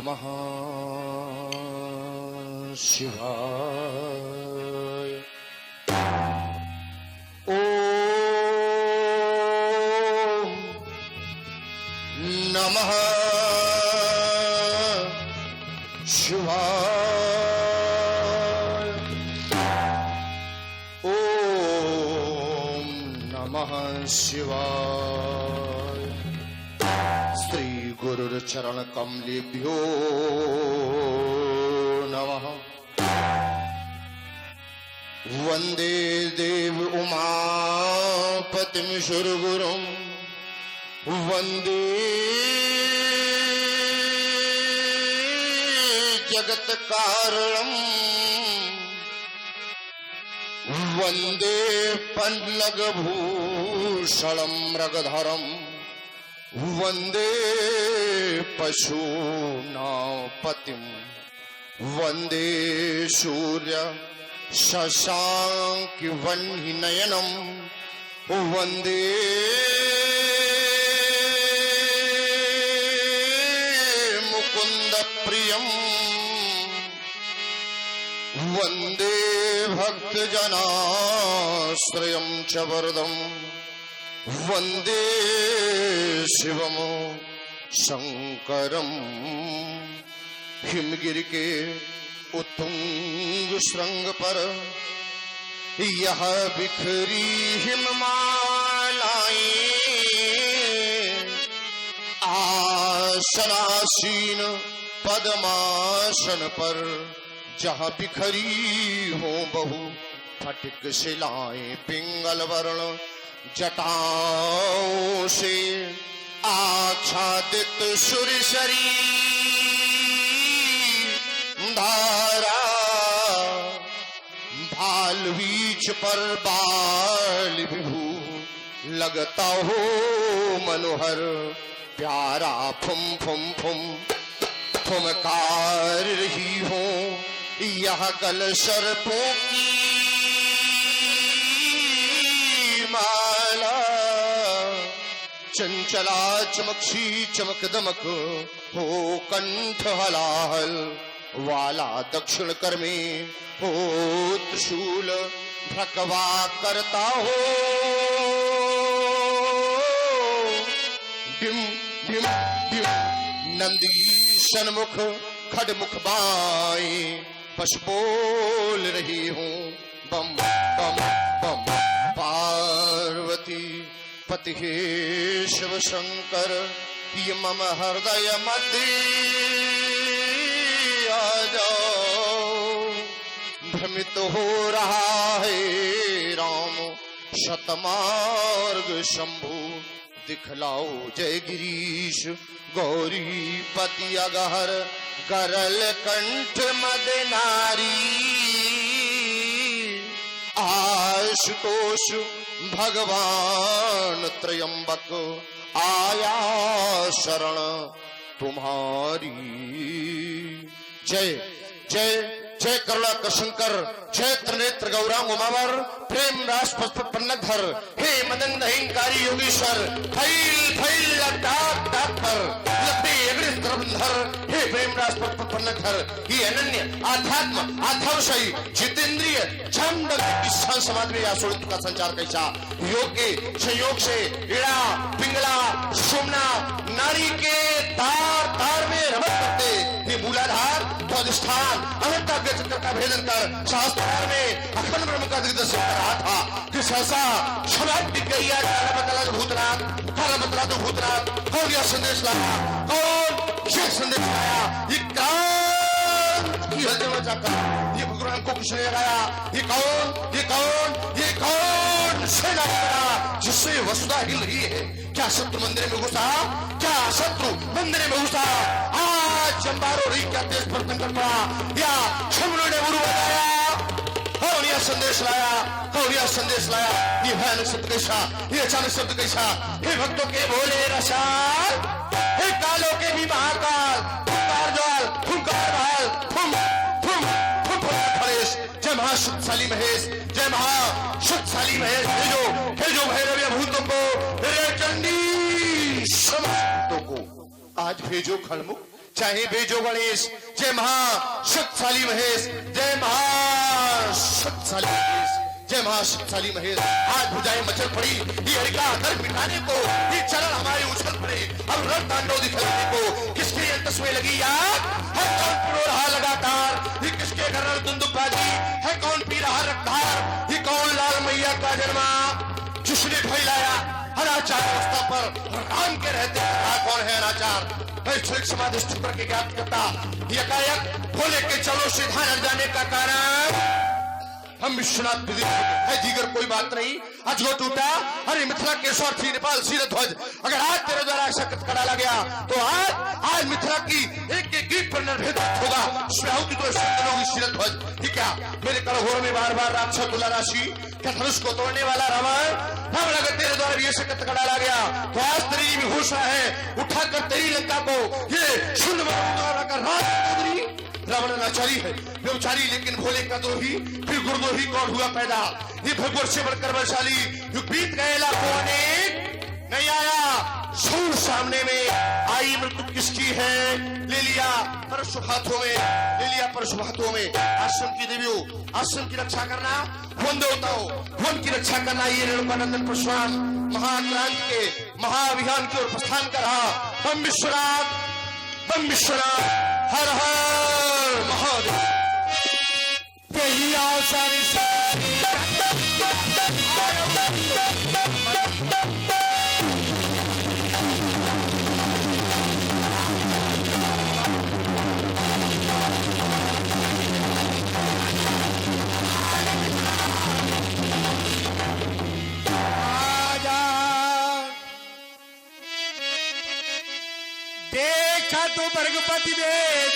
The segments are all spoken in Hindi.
नमः शिवाय। ओम नमः शिवाय। ओम नमः शिवाय। श्री गुरुर चरण कमलेभ्यो नमः। वंदे देव उमापतिं सुरगुरुं वंदे जगत कारणं वंदे पल्लवभूषणं मृगधरं वंदे पशूनां पतिं वंदे सूर्य शशांक वह्निनयनं वंदे मुकुंद प्रियं वंदे भक्तजनाश्रयं च वरदं वंदे शिवं शंकरं। हिमगिरि के उत्तुंग श्रृंग पर यह बिखरी हिममालाएं आसनासीन पद्मासन पर जहाँ बिखरी हो बहु फटिक शिलाएं पिंगल वर्ण जटाओं से आच्छादित सुरसरी धारा भाल बीच पर बाल विभू लगता हो मनोहर प्यारा फुम फुम फुम फुमकार रही हो यह गल सर्पों की माला चंचला चमकसी चमक दमक हो कंठ हलाहल वाला दक्षिण कर में हो त्रिशूल भ्रकवा करता हो डिम डिम डिम नंदी सन्मुख खडमुख बाई पश बोल रही हूँ बम बम बम। पार्वती पति हे शिव शंकर ये मम हृदय मध्य आ जाओ भ्रमित हो रहा है राम शतमार्ग शंभु दिखलाओ जय गिरीश गौरी पति अगहर गरल कंठ मद नारी आशुतोष भगवान त्रयंबक आया शरण तुम्हारी। जय जय जय करुणा शंकर जय त्रिनेत्र गौरांग उमावर प्रेम रास पन्नधर हे मदन अहिंकारी योगीश्वर फैल फैल डाक डाक पर लपे अग्रधर हे प्रेम रास पन्नधर ये अनन्य आध्यात्म आधारशाही जितेंद्रिय छंद इच्छा समाज में आसुरित का संचार कैसा योग के संयोग से इड़ा पिंगला सोमना नारी के तार तार में रमत करते ये मूलाधार स्वादिष्ठान अनंता के चक्र का भेदन कर शास्त्रार में अखंड ब्रह्म का दिग्दर्शन कर रहा था कि सहसा क्षमाट दिख गई है काला भूतनाथ कौन यह संदेश लाया कौन ये संदेश लाया ये कान की हलचल मचाकर ये भगवान को किसने लगाया ये कौन सेना करा जिससे वसुधा हिल रही है। क्या शत्रु मंदिर में घुसा आज चंबारो रही क्या तेज बर्तन कर पड़ा या शत्रु ने गुरु बताया कौन यह संदेश लाया ये भयानक शब्द कैसा ये अचानक शब्द कैसा हे भक्तों के भोले रसाल हे कालों के भी महाकाल फुंकार भाल फुम फुम फुम फुम जय महाशक्तिशाली महेश जय महाशक्तिशाली महेश भेजो भैरव भूतों को रे चंडी समस्तों को आज भेजो खड़मुख चाहे बेजो गणेश, जय महाशक्तिशाली महेश, जय महाशक्तिशाली महेश, जय महाशक्तिशाली महेश। आज भुजाएं मचल पड़ी ये हरिका दर मिटाने को, ये चरण हमारे उछल पड़े अब रण तांडव दिखलाने को। किसके अंतस में लगी आग है, कौन पिरो रहा लगातार, ये किसके घर दुंदुबाजी है, कौन पी रहा रखधार, ये कौन लाल मैया का जन्मा जिसने फैलाया अनाचार अवस्था पर राम के रहते कौन है अनाचार। समाधि के ज्ञात करता यकायक भोले के चलो सीधा न जाने का कारण हम विश्वनाथ विदित है, दीगर कोई बात नहीं। अजगो टूटा अरे मिथिला के स्वार्थी नेपाल शीरध्वज, अगर आज तेरे द्वारा ऐसा कड़ा डाला गया तो आज मिथिला की एक एक गीत पर निर्भेद होगा। श्राहुति तो शीरध्वज क्या मेरे कड़घोर में बार बार राक्षस तुला राशि क्या धनुष को तोड़ने वाला रावण, रावण अगर तेरे द्वारा भी ऐसे कड़ा डाला गया तो आज तेरी भी घोषणा है उठाकर तेरी लंका को ये शून्य द्वारा का राज। रावण नाचारी है व्यवचारी, लेकिन भोले का द्रोही फिर गुरुद्रोही कौन हुआ पैदा। ये भगवान से बढ़कर बलशाली युग बीत गए लाखों अनेक, नहीं आया सूर सामने में आई मृत्यु किसकी है, ले लिया परशु हाथों में, ले लिया परशु हाथों में। आश्रम की देवियों, आश्रम की रक्षा करना, वन देवताओं वन की रक्षा करना, ये रेणुकानंदन परशुराम महाक्रांति के महाअभियान की ओर प्रस्थान कर रहा। बम विश्वनाथ हर हर महादेव। यही अवसर देखा तो भृगुपति देश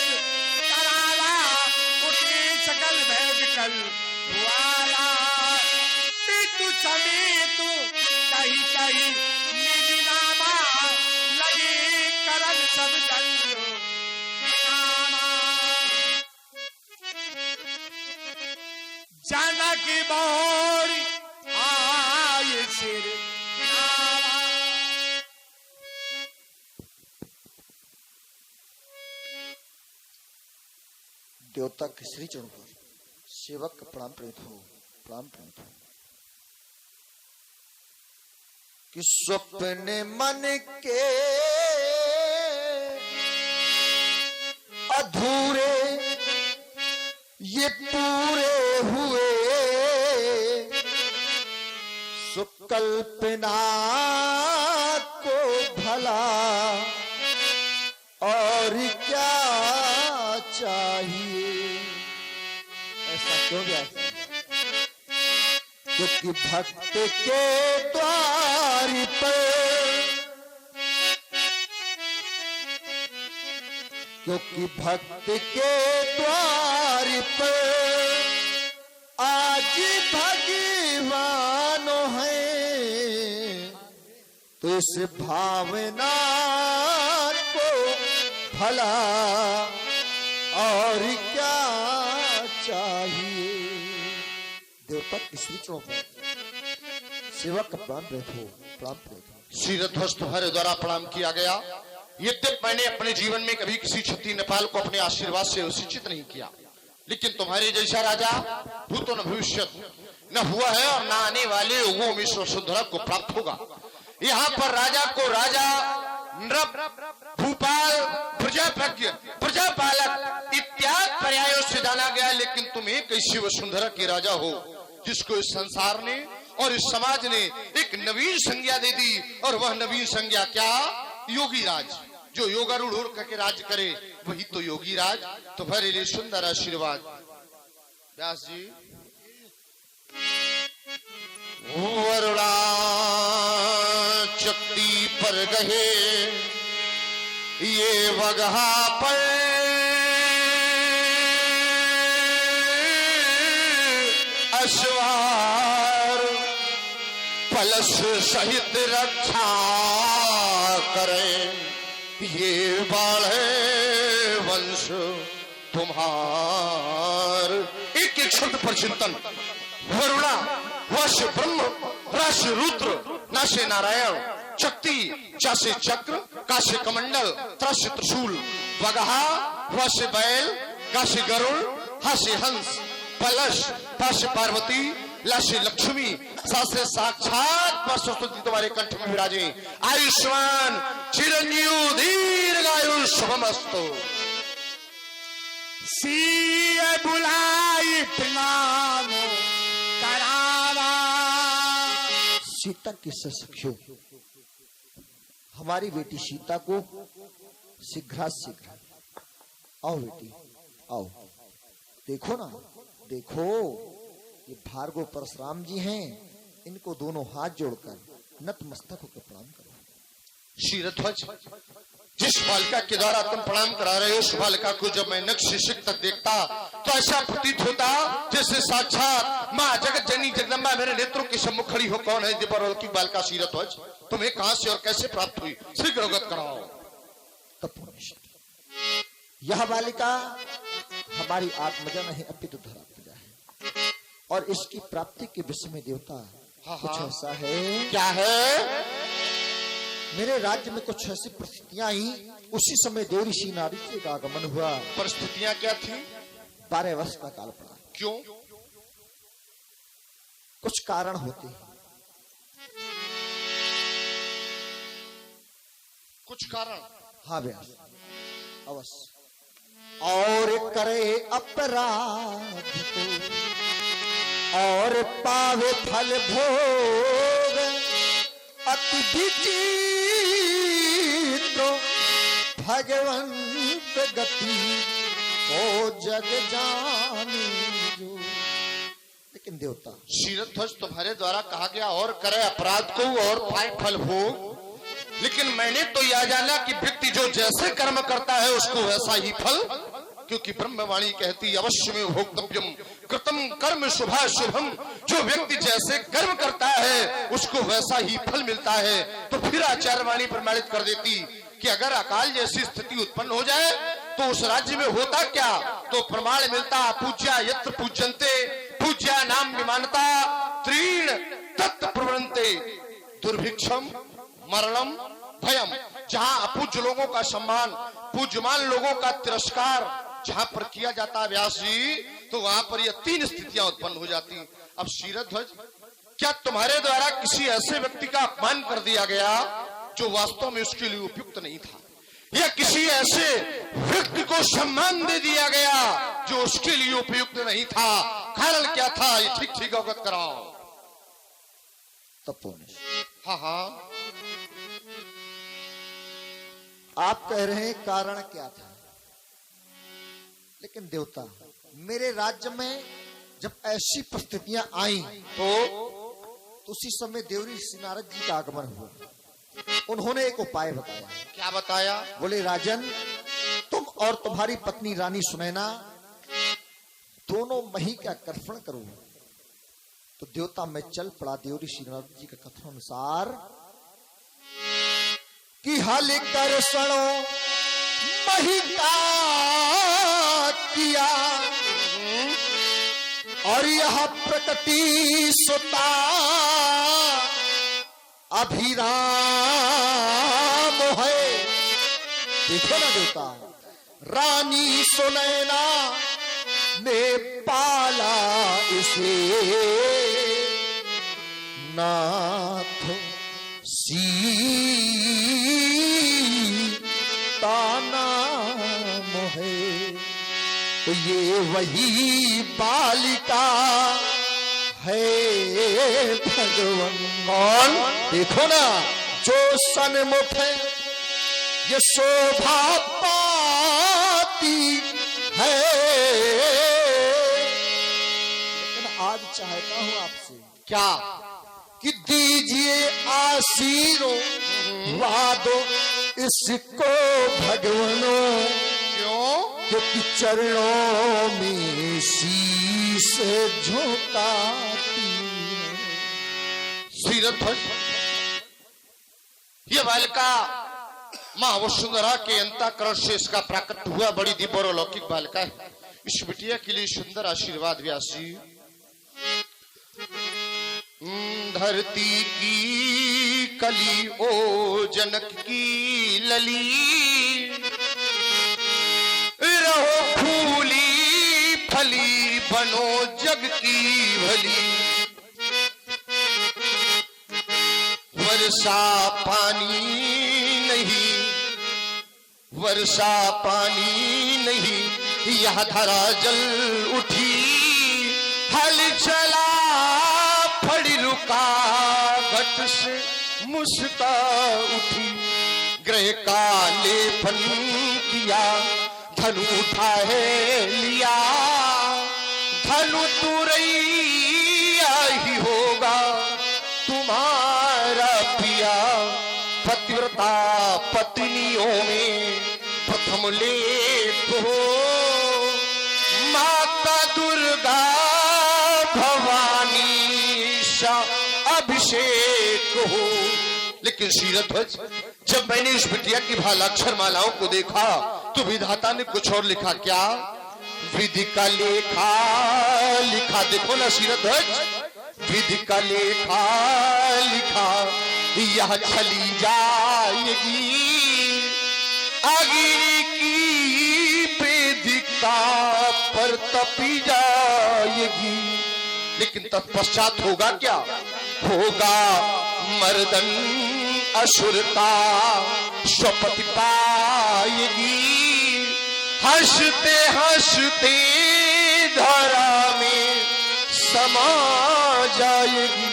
कराला, उठे सकल भय विकल हुआला। पितु समेत कही कही निज नामा, लगे करन सब जन नामा। जानकी बौरी आए सिर नामा। देवता के श्री चरणों पर सेवक का प्रणाम प्रेरित हो, प्रणाम प्रेरित हो। कि स्वप्न मन के अधूरे ये पूरे हुए, सुकल्पना को भला और क्या चाहिए। ऐसा क्यों गया? क्योंकि भक्त के द्वार पर, क्योंकि भक्त के द्वार पर आज भगवान है, तो इस भावना को भला और क्या चाहिए। देवता की श्री चरणों पर सेवक का प्रणाम प्रेरित हो, प्रणाम प्रेरित हो। शीरध्वज तुम्हारे द्वारा प्रणाम किया गया। यद्यप मैंने अपने जीवन में कभी किसी क्षत्रिय नेपाल को अपने आशीर्वाद से सूचित नहीं किया, लेकिन तुम्हारे जैसा राजा भूतो न भविष्य न हुआ है और न आने वाले युगों में वसुंधरा को प्राप्त होगा। यहाँ पर राजा को राजा, नृप, भूपाल, प्रजाप्रज्ञ, प्रजापालक इत्यादि पर्यायों से जाना गया, लेकिन तुम एक ऐसी वसुंधरा के राजा हो जिसको इस संसार ने और इस समाज ने एक नवीन संज्ञा दे दी। और वह नवीन संज्ञा क्या? योगी राज। जो योगारूढ़ होकर के राज करे वही तो योगी राज। तो भरे लिए सुंदर आशीर्वाद। व्यास जी, वरुणा चक्ति पर गहे ये वगहा पर, अश्वार पलस सहित रक्षा करें, ये बाढ़े वंश तुम्हार। एक एक शब्द पर चिंतन। वरुणा वश ब्रह्म, राशि रुद्र, नाशे नारायण, शक्ति चासे चक्र, काशे कमंडल, त्रस्य त्रिशूल, बगहा, व से बैल, ग से गरुड़, ह से हंस, पलश, प से पार्वती, ल से लक्ष्मी, स से साक्षात सरस्वती तुम्हारे कंठ में विराजे। आयुष्मान चिरंजीव दीर्घायु शुभमस्तु। सीए बुलाई प्रणाम करावा। सीता किससे सखियो, हमारी बेटी सीता को शीघ्र आओ बेटी आओ। देखो ना, देखो ये भार्गव परशुराम जी हैं, इनको दोनों हाथ जोड़कर नतमस्तक होकर प्रणाम करो। शीरध्वज, जिस बालिका के द्वारा तुम प्रणाम करा रहे हो, उस बालिका को जब मैं नख शिशिक तक देखता तो ऐसा प्रतीत होता जैसे साक्षात माँ जगत जननी जगदम्बा मेरे नेत्रों के सम्मुख खड़ी हो। कौन है दिव्यलौकिक बालिका शीरध्वज? तुम्हें कहां से और कैसे प्राप्त हुई? शीघ्र अवगत कराओ। यह बालिका हमारी आत्मजा नहीं अपितु धरात्मजा है, और इसकी प्राप्ति के विषय में देवता कुछ ऐसा है। क्या है? मेरे राज्य में कुछ ऐसी परिस्थितियां आई, उसी समय देव ऋषि नारद जी का आगमन हुआ। परिस्थितियां क्या थी? 12 वर्ष का काल पड़ा। क्यों? कुछ कारण होते हैं। कुछ कारण? हाँ व्यास, अवश्य। और करे अपराध और पावे फल भोग, अति विचित्र भगवंत गति को जग जानी जो। लेकिन देवता शीरध्वज, तुम्हारे द्वारा कहा गया और करे अपराध को और पाए फल भोग, लेकिन मैंने तो यह जाना कि व्यक्ति जो जैसे कर्म करता है उसको वैसा ही फल, क्योंकि ब्रह्मवाणी कहती अवश्य में भोक्तव्यम कृतम कर्म शुभा शुभम। जो व्यक्ति जैसे कर्म करता है उसको वैसा ही फल मिलता है। तो फिर आचार्यवाणी प्रमाणित कर देती कि अगर अकाल जैसी स्थिति उत्पन्न हो जाए तो उस राज्य में होता क्या? तो प्रमाण मिलता पूज्या यत्र पूज्यन्ते पूज्या नाम विमानता त्रीण तत् प्रवृंते दुर्भिक्षम मरणम भयम। जहां अपूज्य लोगों का सम्मान, पूज्यमान लोगों का तिरस्कार जहां पर किया जाता है व्यास जी, तो वहां पर ये 3 स्थितियां उत्पन्न हो जाती। अब शीरध्वज, क्या तुम्हारे द्वारा किसी ऐसे व्यक्ति का अपमान कर दिया गया जो वास्तव में उसके लिए उपयुक्त नहीं था, या किसी ऐसे व्यक्ति को सम्मान दे दिया गया जो उसके लिए उपयुक्त नहीं था? कारण क्या था? ये ठीक ठीक अवगत कराओ। तपोनिष। हाँ हाँ, आप कह रहे हैं कारण क्या था, लेकिन देवता मेरे राज्य में जब ऐसी परिस्थितियां आई तो उसी समय देव ऋषि नारद जी का आगमन हुआ। उन्होंने एक उपाय बताया। क्या बताया? बोले राजन, तुम और तुम्हारी पत्नी रानी सुनैना दोनों मही का कर्षण करो। तो देवता में चल पड़ा देव ऋषि नारद जी के कथन अनुसार कि हल कर्षणो मही का किया, और यह प्रकृति सुता अभिराम है। देखो ना देवता, रानी सुनैना ने पाला इसे, नाथ सीता नाम है। तो ये वही बालिका है भगवान। कौन? देखो ना, जो सन्मुख है ये शोभा पाती है। लेकिन आज चाहता हूं आपसे क्या? कि दीजिए आशीर्वाद इसको भगवानो, क्यों? क्योंकि चरणों में शीश झुकाती है। शीरध्वज, ये बालिका माँ वसुंधरा के अंतःकरण से इसका प्राकट्य हुआ बड़ी दिव्य और अलौकिक बालिका है। इस बिटिया के लिए सुंदर आशीर्वाद व्यास जी। धरती की कली ओ जनक की लली, बनो जग की भली। वर्षा पानी नहीं, वर्षा पानी नहीं, यह धरा जल उठी। हल चला फड़ी रुका, घट से मुस्का उठी। ग्रह का लेपन किया, धनु उठा है लिया। धनु तुरैया ही होगा तुम्हारा पिया। पतिव्रता पत्नियों में प्रथम लेख हो, माता दुर्गा भवानी सा अभिषेक हो। लेकिन शीरध्वज, जब मैंने इस बिटिया की भालाक्षर मालाओं को देखा तो विधाता ने कुछ और लिखा। क्या? विधि का लेखा लिखा। देखो ना शीरध्वज, विधि का लेखा लिखा। यह चली जाएगी अग्नि की वेदिका पर तपी जाएगी। लेकिन तत्पश्चात होगा क्या? होगा मर्दन असुर का स्वपति पाएगी। हंसते हंसते धरा में समा जाएगी।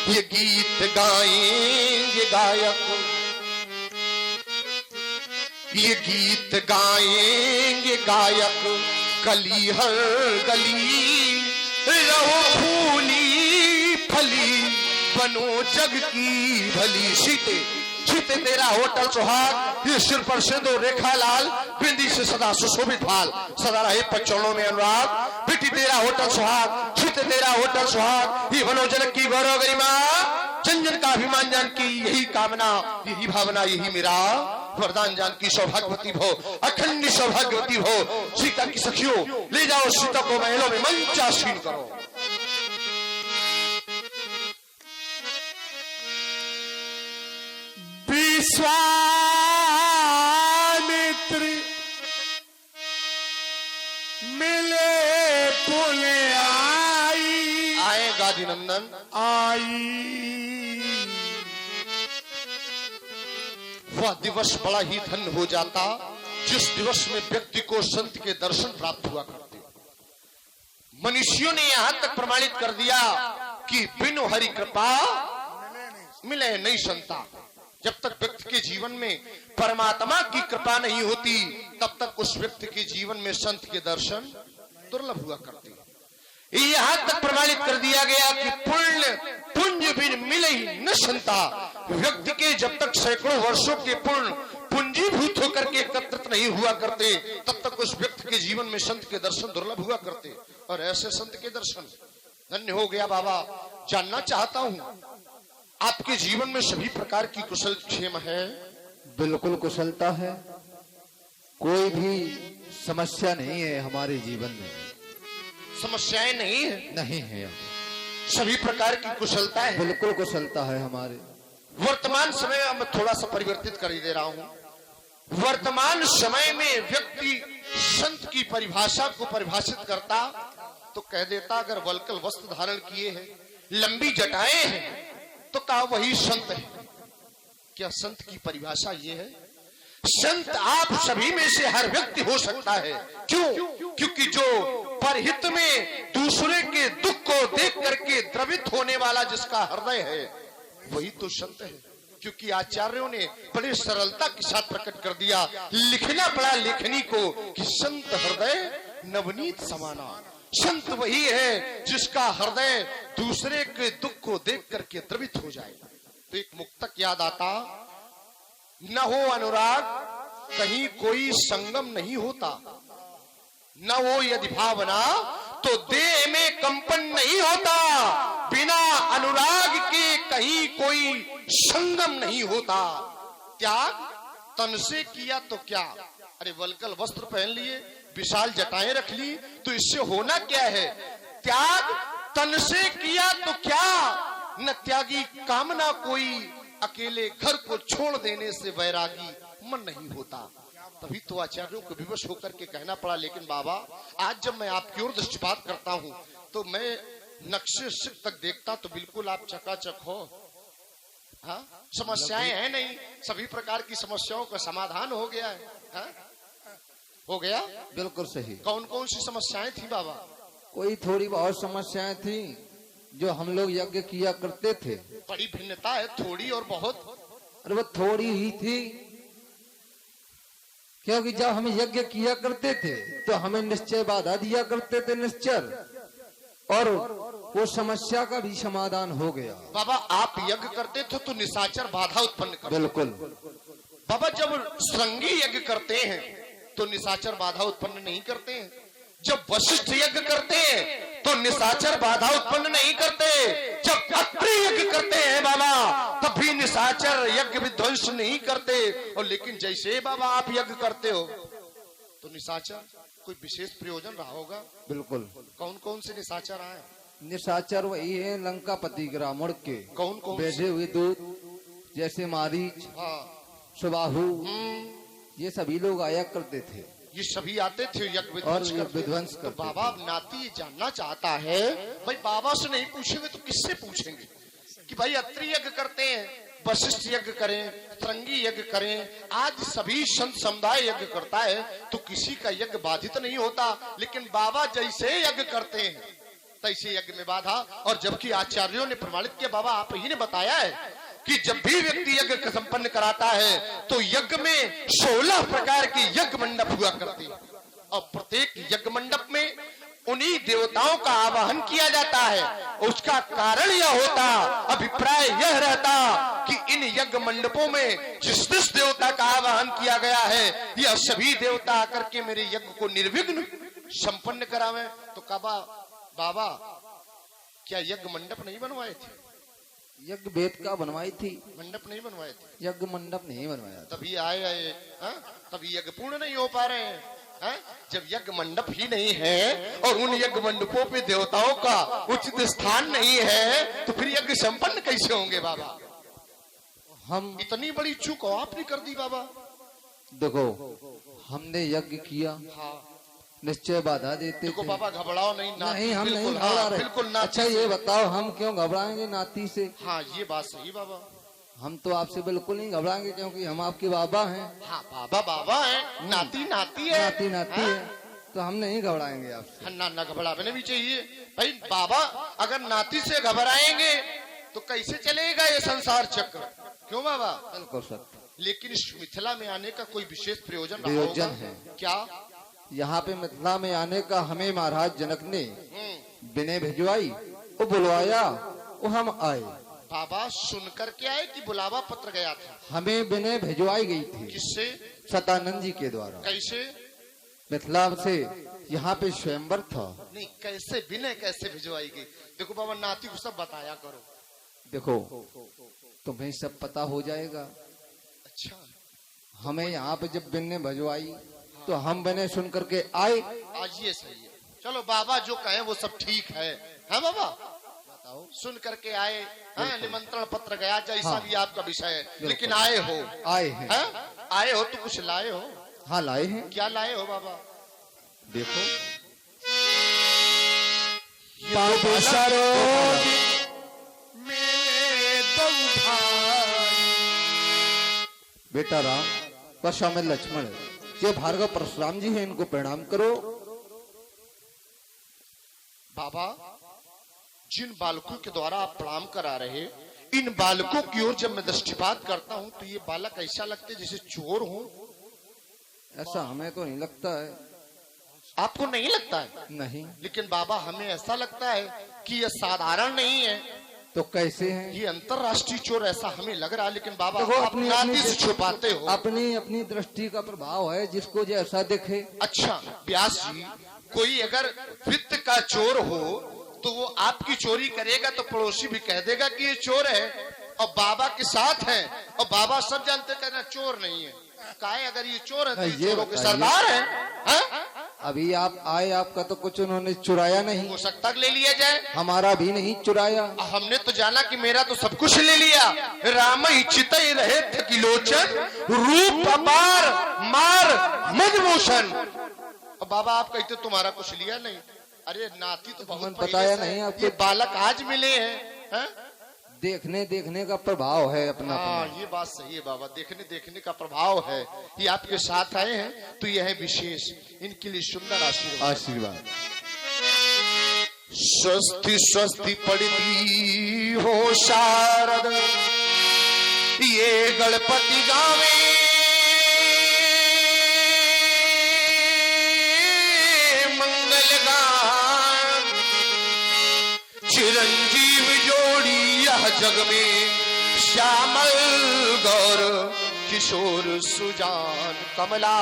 ये गीत गाएंगे गायक, ये गीत गाएंगे गायक। गली हर गली रहो फूली फली, बनो जग की भली। सीते सीते तेरा होटल सुहाग, ये सिर पर सिंदूर रेखा लाल। बिंदी से सदा सुशोभित भाल, सदा रहे पचड़ों में अनुराग। बेटी तेरा होटल सुहाग, सीते तेरा होटल सुहाग। ये बनो जनक की गौरव गरिमा, जन जन का अभिमान जान की यही कामना, यही भावना, यही मेरा वरदान। जान की सौभाग्यवती भो, अखंड सौभाग्यवती भो। सीता की सखियों, ले जाओ सीता को महलों में मंचासीन करो। विश्वामित्र मिले पुले आई, आए गादी नंदन आई। वह दिवस बड़ा ही धन्य हो जाता जिस दिवस में व्यक्ति को संत के दर्शन प्राप्त हुआ करते। मनुष्यों ने यहां तक प्रमाणित कर दिया कि बिनु हरि कृपा मिले नहीं संता। जब तक व्यक्ति के जीवन में परमात्मा की कृपा नहीं होती, तब तक उस व्यक्ति के जीवन में संत के दर्शन दुर्लभ हुआ करते। यहां तक प्रमाणित कर दिया गया कि पुण्य पुंज बिन मिले ही न संता। व्यक्ति के जब तक सैकड़ों वर्षों के पुण्य पूंजीभूत होकर के एकत्रित नहीं हुआ करते, तब तक उस व्यक्ति के जीवन में संत के दर्शन दुर्लभ हुआ करते। और ऐसे संत के दर्शन धन्य हो गया। बाबा, जानना चाहता हूं आपके जीवन में सभी प्रकार की कुशल क्षेम है? बिल्कुल कुशलता है, कोई भी समस्या नहीं है हमारे जीवन में। समस्याएं नहीं है? नहीं है, सभी प्रकार की कुशलता है। बिल्कुल कुशलता है हमारे। वर्तमान समय में थोड़ा सा परिवर्तित कर ही दे रहा हूं। वर्तमान समय में व्यक्ति संत की परिभाषा को परिभाषित करता तो कह देता, अगर वल्कल वस्त्र धारण किए हैं, लंबी जटाएं हैं, तो कहा वही संत है। क्या संत की परिभाषा ये है? संत आप सभी में से हर व्यक्ति हो सकता है। क्यों? क्योंकि जो परहित में दूसरे के दुख को देख करके द्रवित होने वाला जिसका हृदय है, वही तो संत है। क्योंकि आचार्यों ने बड़ी सरलता के साथ प्रकट कर दिया, लिखना पड़ा लेखनी को कि संत हृदय नवनीत समाना। संत वही है जिसका हृदय दूसरे के दुख को देख करके द्रवित हो जाए। तो एक मुक्तक याद आता, न हो अनुराग कहीं कोई संगम नहीं होता, न हो यदि भावना तो देह में कंपन नहीं होता। बिना अनुराग के कहीं कोई संगम नहीं होता। त्याग तन से किया तो क्या? अरे वल्कल वस्त्र पहन लिए, विशाल जटाएं रख ली, तो इससे होना क्या है? त्याग तन से किया तो क्या? न त्यागी कामना कोई, अकेले घर को छोड़ देने से वैरागी मन नहीं होता। तभी तो आचार्यों को विवश होकर के कहना पड़ा। लेकिन बाबा आज जब मैं आपकी ओर दृष्टिपात करता हूँ तो मैं नक्शे सिख तक देखता तो बिल्कुल आप चकाचक हो। हाँ, समस्याएं हैं नहीं, सभी प्रकार की समस्याओं का समाधान हो गया है। हाँ? हो गया। बिल्कुल सही। कौन कौन सी समस्याएं थी बाबा? कोई थोड़ी बहुत समस्याएं थी जो हम लोग यज्ञ किया करते थे। बड़ी भिन्नता है, थोड़ी और बहुत। अरे वो थोड़ी ही थी, क्योंकि जब हम यज्ञ किया करते थे तो हमें निश्चय बाधा दिया करते थे निश्चर, और वो समस्या का भी समाधान हो गया। बाबा आप यज्ञ करते थे तो निशाचर बाधा उत्पन्न करते। बिल्कुल। बाबा जब श्रृंगी यज्ञ करते हैं तो निशाचर बाधा उत्पन्न नहीं करते हैं। जब वशिष्ठ यज्ञ करते हैं तो निशाचर बाधा उत्पन्न नहीं करते। जब अत्रि यज्ञ करते हैं बाबा तब भी निशाचर यज्ञ विध्वंस नहीं करते। और लेकिन जैसे बाबा आप यज्ञ करते हो तो निशाचर कोई विशेष प्रयोजन रहा होगा। बिल्कुल। कौन कौन से निशाचर आए? निशाचर वही है लंकापति ग्रामण के। कौन कौन बैठे हुए दूत, जैसे मारीच, हाँ, सुबाहु, ये सभी लोग आया करते थे। ये सभी आते थे यज्ञ और विध्वंस ये विध्वंस तो करते बाबा अब नाती ये जानना चाहता है, भाई बाबा से नहीं पूछेंगे तो किससे पूछेंगे कि भाई अत्रि यज्ञ करते हैं, वशिष्ठ यज्ञ करें, श्रृंगी यज्ञ करें, आज सभी संत समुदाय यज्ञ करता है तो किसी का यज्ञ बाधित नहीं होता। लेकिन बाबा जैसे यज्ञ करते हैं तैसे यज्ञ में बाधा। और जबकि आचार्यों ने प्रमाणित किया, बाबा आप ही ने बताया है कि जब भी व्यक्ति यज्ञ संपन्न कराता है तो यज्ञ में 16 प्रकार की यज्ञ मंडप हुआ करते हैं और प्रत्येक यज्ञ मंडप में उन्हीं देवताओं का आवाहन किया जाता है। उसका कारण यह होता, अभिप्राय यह रहता कि इन यज्ञ मंडपों में जिस जिस देवता का आवाहन किया गया है यह सभी देवता आकर के मेरे यज्ञ को निर्विघ्न संपन्न करावे। तो कहा बाबा क्या यज्ञ मंडप नहीं बनवाए थे? यज्ञ वेद का बनवाई थी, मंडप नहीं बनवाए थे। यज्ञ मंडप नहीं बनवाया था। तभी आए तभी यज्ञ पूर्ण नहीं हो पा रहे हैं। जब यज्ञ मंडप ही नहीं है और उन यज्ञ मंडपों पे देवताओं का उचित स्थान नहीं है तो फिर यज्ञ संपन्न कैसे होंगे बाबा? हम इतनी बड़ी चूक आपने कर दी बाबा। देखो हमने यज्ञ किया, हाँ निश्चय बाधा देते देखो थे। बाबा घबराओ नहीं, नहीं हम नहीं बिल्कुल, घबरा रहे। बिल्कुल नाती अच्छा ये बताओ हम क्यों घबराएंगे नाती से? हाँ ये बात सही बाबा। हम तो आपसे बिल्कुल नहीं घबराएंगे क्योंकि हम आपके बाबा हैं। हाँ बाबा बाबा है, नाती नाती है, नाती नाती है, तो हम नहीं घबराएंगे आपसे। ना घबराने भी चाहिए भाई। बाबा अगर नाती से घबराएंगे तो कैसे चलेगा ये संसार चक्र? क्यों बाबा? बिल्कुल सर। लेकिन इस मिथिला में आने का कोई विशेष प्रयोजन प्रयोजन है क्या? यहाँ पे मिथिला में आने का हमें महाराज जनक ने विनय भिजवाई, वो बुलवाया, वो हम आए। बाबा सुन करके आए कि बुलावा पत्र गया था? हमें विनय भिजवाई गई थी। किससे? सतानंद जी के द्वारा। कैसे? मिथिला से यहाँ पे स्वयंवर था। नहीं कैसे विनय कैसे भिजवाई गई? देखो बाबा नाती को सब बताया करो। देखो तुम्हें सब पता हो जाएगा। अच्छा हमें यहाँ पे जब विनय भिजवाई तो हम विनय सुन करके आए। आज ये सही है, चलो बाबा जो कहे वो सब ठीक है। हाँ बाबा बताओ। सुन करके आए, हाँ निमंत्रण पत्र गया जैसा हाँ, भी आपका विषय है, लेकिन आए हो? आए हैं। हाँ? आए हो तो कुछ लाए हो? हाँ लाए हैं। क्या लाए हो बाबा? देखो बेटा राम वर्षा में लक्ष्मण, ये भार्गव परशुराम जी हैं, इनको प्रणाम करो। बाबा जिन बालकों के द्वारा आप प्रणाम करा रहे, इन बालकों की ओर जब मैं दृष्टिपात करता हूँ तो ये बालक ऐसा लगते जैसे चोर हो। ऐसा हमें तो नहीं लगता है। आपको नहीं लगता है? नहीं। लेकिन बाबा हमें ऐसा लगता है कि ये साधारण नहीं है, तो कैसे हैं? ये अंतरराष्ट्रीय चोर ऐसा हमें लग रहा है। लेकिन बाबा देखो आप अपनी नाती से छुपाते हो। अपनी अपनी दृष्टि का प्रभाव है, जिसको जैसा दिखे। अच्छा व्यास जी, कोई अगर वित्त का चोर हो तो वो आपकी चोरी करेगा तो पड़ोसी भी कह देगा कि ये चोर है, और बाबा के साथ है और बाबा सब जानते कहना चोर नहीं है। काहे अगर ये चोर है तो ये चोरों के सरदार है। अभी आप आए, आपका तो कुछ उन्होंने चुराया नहीं, हो सकता है ले लिया जाए। हमारा भी नहीं चुराया। हमने तो जाना कि मेरा तो सब कुछ ले लिया। राम इच्छित रहे थकिलोचन, रूप अपार मार मदमोशन। और बाबा आप कहते तुम्हारा कुछ लिया नहीं। अरे नाती तो बहुत पहले बताया से नहीं है। आपको। ये बालक आज मिले हैं। देखने का प्रभाव है अपना हाँ अपना। ये बात सही है बाबा, देखने का प्रभाव है। ये आपके साथ आए हैं तो यह है विशेष, इनके लिए सुंदर आशीर्वाद। आशीर्वाद। स्वस्ति स्वस्ति पढ़ती हो शारद, ये गणपति गावे मंगल गान। चिरंजीव जोड़ी यह जग में, श्यामल गौर किशोर सुजान। कमला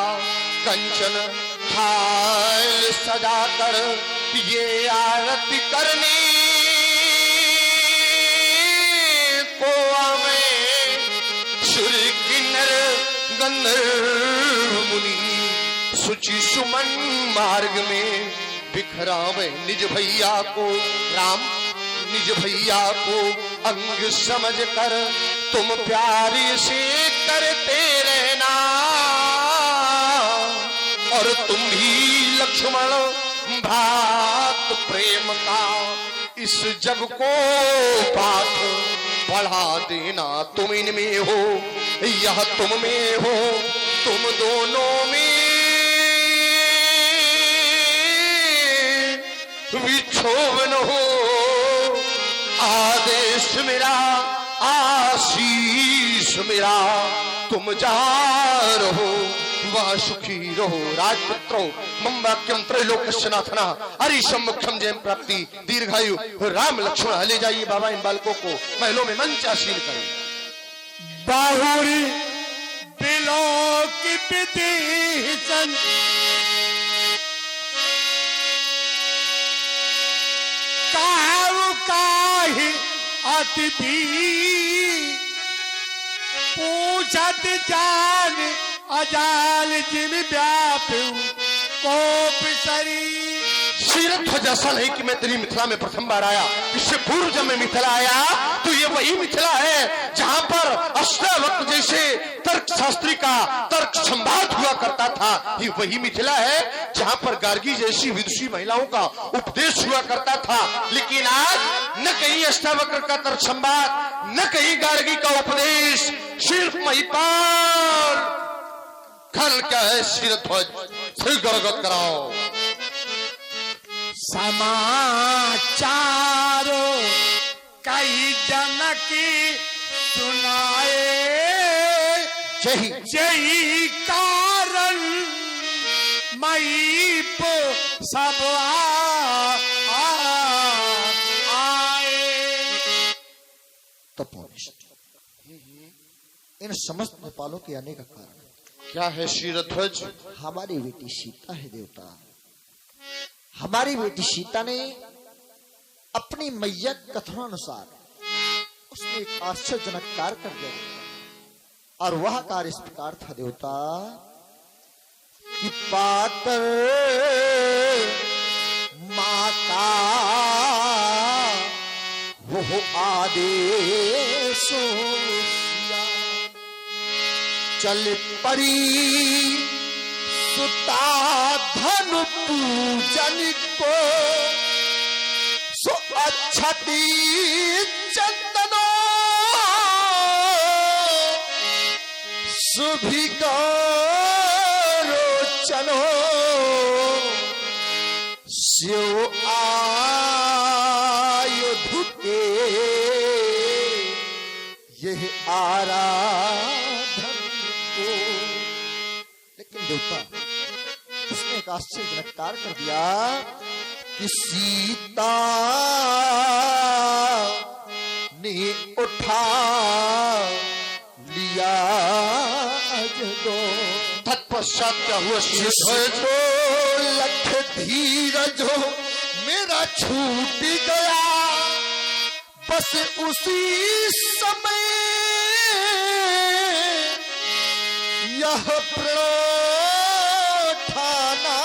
कंचन थाल सजाकर ये आरती करने को आवे। सूर्य किन्नर गंधर्व मुनि, सुचि सुमन मार्ग में बिखरावे निज भैया को। राम निज भैया को अंग समझ कर तुम प्यारी से करते रहना। और तुम भी लक्ष्मण भात प्रेम का इस जग को पाठ पढ़ा देना। तुम इनमें हो यह तुम में हो, तुम दोनों में विक्षोभन हो। आदेश मेरा आशीष मेरा, तुम जा रहो वह सुखी रहो। राजपुत्रो मम वाक्यम त्रैलोक्यस्य नाथना, हरिशम मुख्यम जयम प्राप्ति दीर्घायु। राम लक्ष्मण ले जाइए बाबा इन बालकों को महलों में मंचासीन करें। बाहुरी बिलो की विदिशन, काहु काहि अति भी पूछत जान अजाल जिम व्यापु कोप शरीर। शीरध्वज ऐसा नहीं कि मैं तेरी मिथिला में प्रथम बार आया, इससे पूर्व जब मैं मिथिला आया तो ये वही मिथिला है जहां पर अष्टावक्र जैसे तर्क शास्त्री का तर्क संवाद हुआ करता था। ये वही मिथिला है जहां पर गार्गी जैसी विदुषी महिलाओं का उपदेश हुआ करता था। लेकिन आज न कहीं अष्टावक्र का तर्क संवाद, न कहीं गार्गी का उपदेश, सिर्फ महिपाल। खल क्या है शीरध्वज, सिर गरगत कराओ। समाचार कई जन की सुनाए, जही कारण मई पो सब आए। तपोनिष्ठ इन समस्त नेपालों के आने का कारण क्या है शीरध्वज? हमारी बेटी सीता है देवता। हमारी बेटी सीता ने अपनी मैया कथनानुसार उसने एक आश्चर्यजनक कार्य कर दिया, और वह कार्य इस प्रकार था देवता कि पाकर माता वो आदेश चल परी सुता धन पूजन को। सो अच्छति चंदनो सुभिको रोचनो, स्यो आयुधुते यह आराधन को। लेकिन देवता उसने एक आश्चर्यजनक कार्य कर दिया कि सीता ने उठा लिया जगो। तत्पश्चात क्या हुआ शीरध्वज? लख धीरज हो मेरा छूट गया, बस उसी समय यह प्रणो ठाना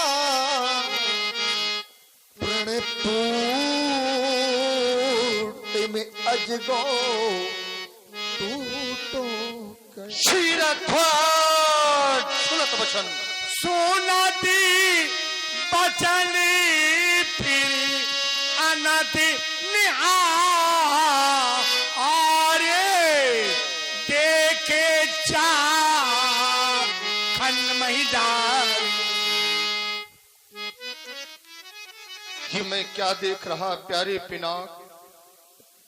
अज गो तू तो शीरध्वज सुनत वचन सुनती बचन फिर अनति निहारे देखे चार खंड महिदार। कि मैं क्या देख रहा प्यारे पिनाक,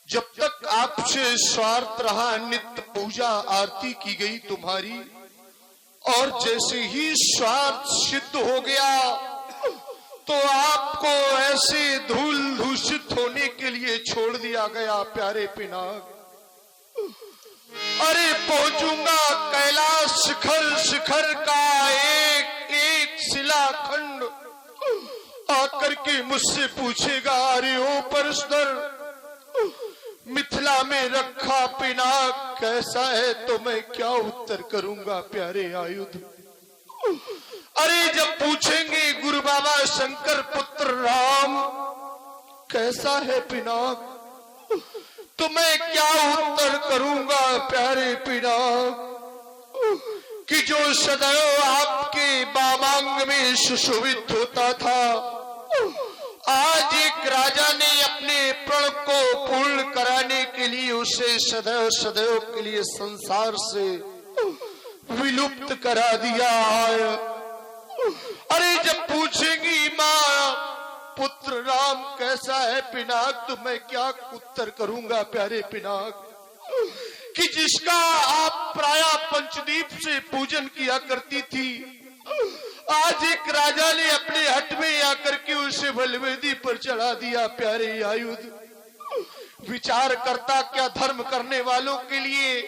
जब तक आपसे स्वार्थ रहा नित्य पूजा आरती की गई तुम्हारी, और जैसे ही स्वार्थ सिद्ध हो गया तो आपको ऐसे धूल दूषित होने के लिए छोड़ दिया गया प्यारे पिनाक। अरे पहुंचूंगा कैलाश शिखर, शिखर का एक एक शिलाखंड आकर के मुझसे पूछेगा, अरे ओ परस्तर मिथिला में रखा पिनाक कैसा है, तो मैं क्या उत्तर करूंगा प्यारे आयुध। अरे जब पूछेंगे गुरु बाबा शंकर पुत्र राम कैसा है पिनाक, तो मैं क्या उत्तर करूंगा प्यारे पिनाक। कि जो सदैव आपके वामांग में सुशोभित होता था, आज एक राजा ने अपने प्रण को पूर्ण कराने के लिए उसे सदैव सदैव के लिए संसार से विलुप्त करा दिया है। अरे जब पूछेंगी माँ पुत्र राम कैसा है पिनाक, तो मैं क्या उत्तर करूंगा प्यारे पिनाक। कि जिसका आप प्राय पंचदीप से पूजन किया करती थी, आज एक राजा ने अपने हट में आकर के उसे बलवेदी पर चढ़ा दिया प्यारे आयुध। विचार करता क्या धर्म करने वालों के लिए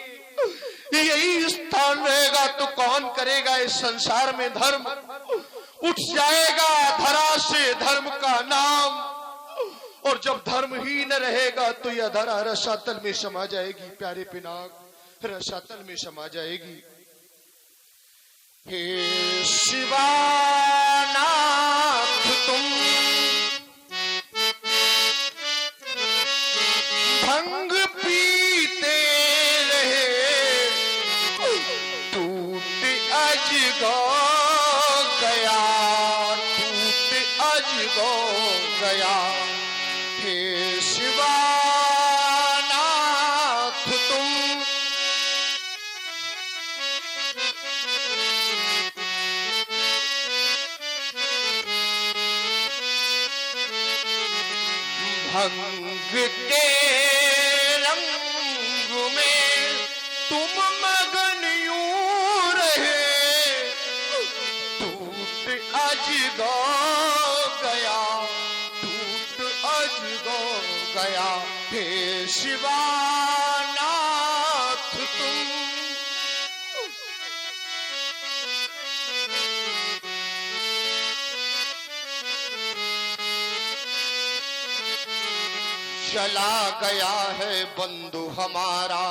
यही स्थान रहेगा तो कौन करेगा इस संसार में धर्म। उठ जाएगा धरा से धर्म का नाम, और जब धर्म ही न रहेगा तो यह धरा रसातल में समा जाएगी प्यारे पिनाक, रसातल में समा जाएगी। हे शिवानाथ तुम भंग पीते रहे, टूट अज गो गया, टूट अज गो गया। हे शिवानाथ तुम भंग के रंग में तुम मगन यूं रहे, टूट अज गो गया, टूट अज गो गया। हे शिवानाथ तुम चला गया है बंधु हमारा,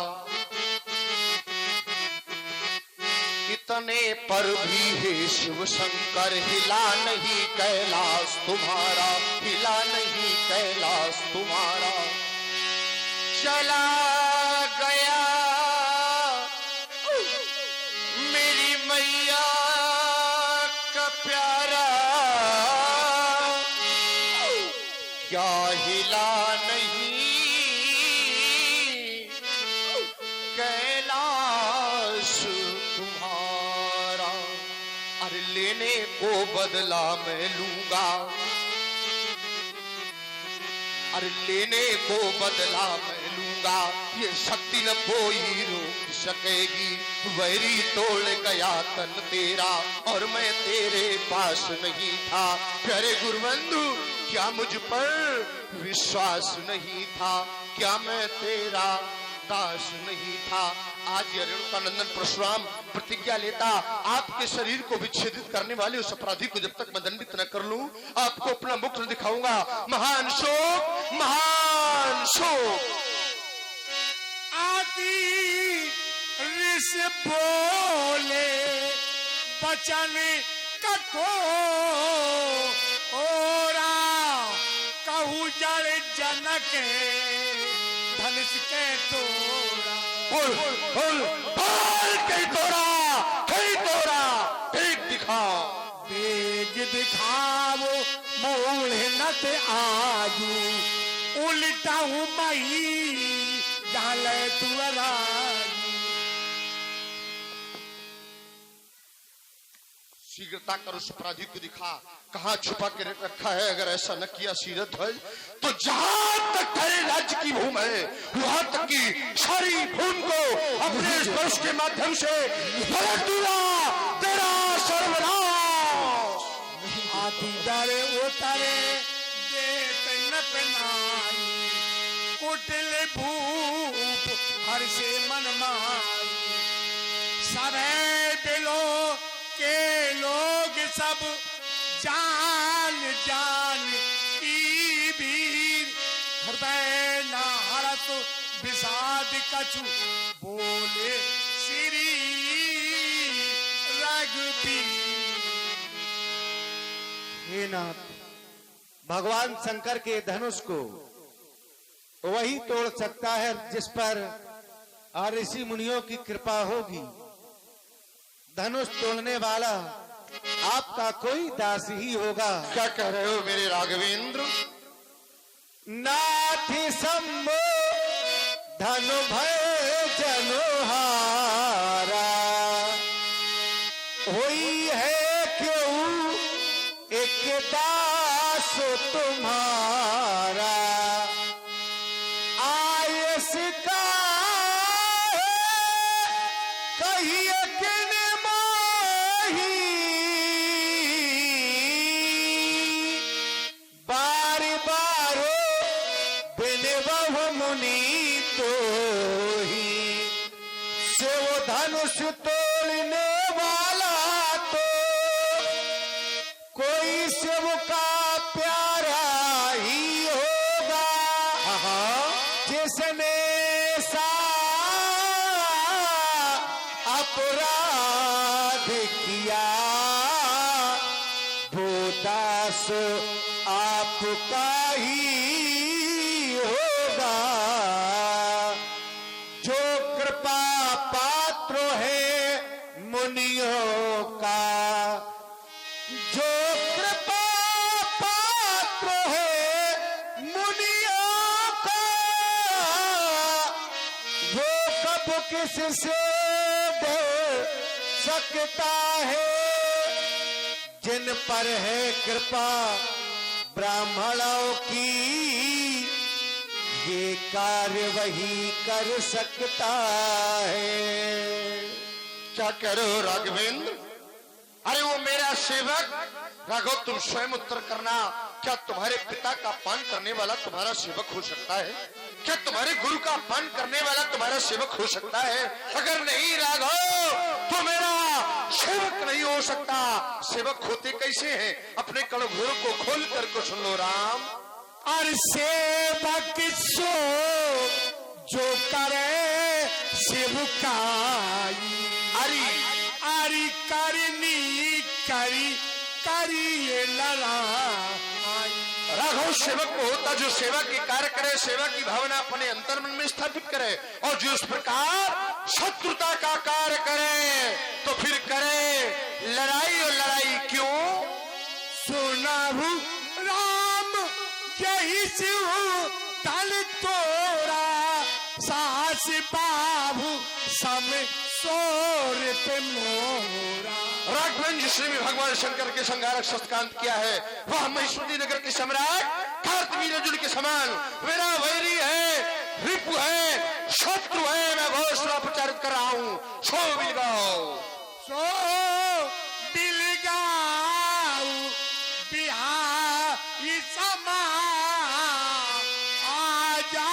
इतने पर भी हे शिव शंकर हिला नहीं कैलाश तुम्हारा, हिला नहीं कैलाश तुम्हारा। चला गया मेरी मैया का प्यारा, क्या हिला नहीं कैलाश तुम्हारा। अरे लेने को बदला मैं लूंगा, अरे लेने को बदला मैं लूंगा, ये शक्ति न कोई रोक सकेगी। वैरी तोड़ गया तन तेरा और मैं तेरे पास नहीं था। प्यारे गुरुबंधु क्या मुझ पर विश्वास नहीं था, क्या मैं तेरा दास नहीं था। आज ये रेणुका नंदन परशुराम प्रतिज्ञा लेता, आपके शरीर को विच्छेदित करने वाले उस अपराधी को जब तक मैं दंडित न कर लूं, आपको अपना मुख न दिखाऊंगा। महान शोक, महान शोक। आदि ऋष बोले बचन कठोरा, कहू जड़ जनक धन किसके तोड़ा बोल बोल बोल कहीं तोड़ा ठीक दिखा। तेज दिखावो मोड़ नत आजू उल्टा हूँ मई डाल तू राजू। शीघ्रता कर उस अपराधी को दिखा, कहाँ छुपा के रखा है। अगर ऐसा न किया सीरत ध्वज तो जहां तक तेरे राज्य की भूमि है वहां तक की सारी भूमि को अपने स्पर्श के माध्यम से पलट दूंगा। तेरा सर्वनाश। आती डरे उतरे देत न पनाई कुटिल भूप हर से मन माई। सबे दिलों के लोग सब जान जान की वीर हृदय न हरत विषाद कछु बोले श्री रघुबीर। हे नाथ, भगवान शंकर के धनुष को वही तोड़ सकता है जिस पर ऋषि मुनियों की कृपा होगी। धनुष तोड़ने वाला आपका कोई दास ही होगा। क्या कह रहे हो मेरे राघवेंद्र? नाथ शंभो धनु भय जनुहारा हुई है क्यों एक दास तुम्हारा। आयस का कहिए किन माही बार बार बिन बहु मुनि तो ही से वो धनुष तोड़ने वाला तो कोई शिव का प्यारा ही होगा जिसने सा अपराध किया वो दास आपका ही होगा। जो कृपा पात्र है मुनियों का, जो कृपा पात्र है मुनियों का वो कब किससे दे सकता है। जिन पर है कृपा ब्राह्मणों की ये कार्य वही कर सकता है। क्या कह रहे हो राघवेंद्र? अरे वो मेरा सेवक राघव, तुम स्वयं उत्तर करना। क्या तुम्हारे पिता का पान करने वाला तुम्हारा सेवक हो सकता है? क्या तुम्हारे गुरु का पान करने वाला तुम्हारा सेवक हो सकता है? अगर नहीं राघव तो मेरा सेवक नहीं हो सकता। सेवक होते कैसे हैं? अपने कड़घोर को खोल कर सुन लो राम। और सेवक सो जो करे सेवकाई अरे आरी करनी करी करिए लड़ाई। राघव सेवक को होता जो सेवा के कार्य करे, सेवा की भावना अपने अंतर्मन में स्थापित करे और जो इस प्रकार शत्रुता का कार्य करे तो फिर करे लड़ाई। और लड़ाई क्यों? सुनाहु राम यही शिव तल तोरा सास बाबू सम सोर पे मोरा। राघवेंद्र जिसने भी भगवान शंकर के संहारक शस्त्रकांत किया है वह महेश्वरी नगर के सम्राट कार्तवीर अर्जुन के समान मेरा वैरी है, रिपु है, शत्रु है। मैं घोषणा प्रचारित कर रहा हूँ। सो बिलगाओ सो बिलगाऊ बिहारी समा आजा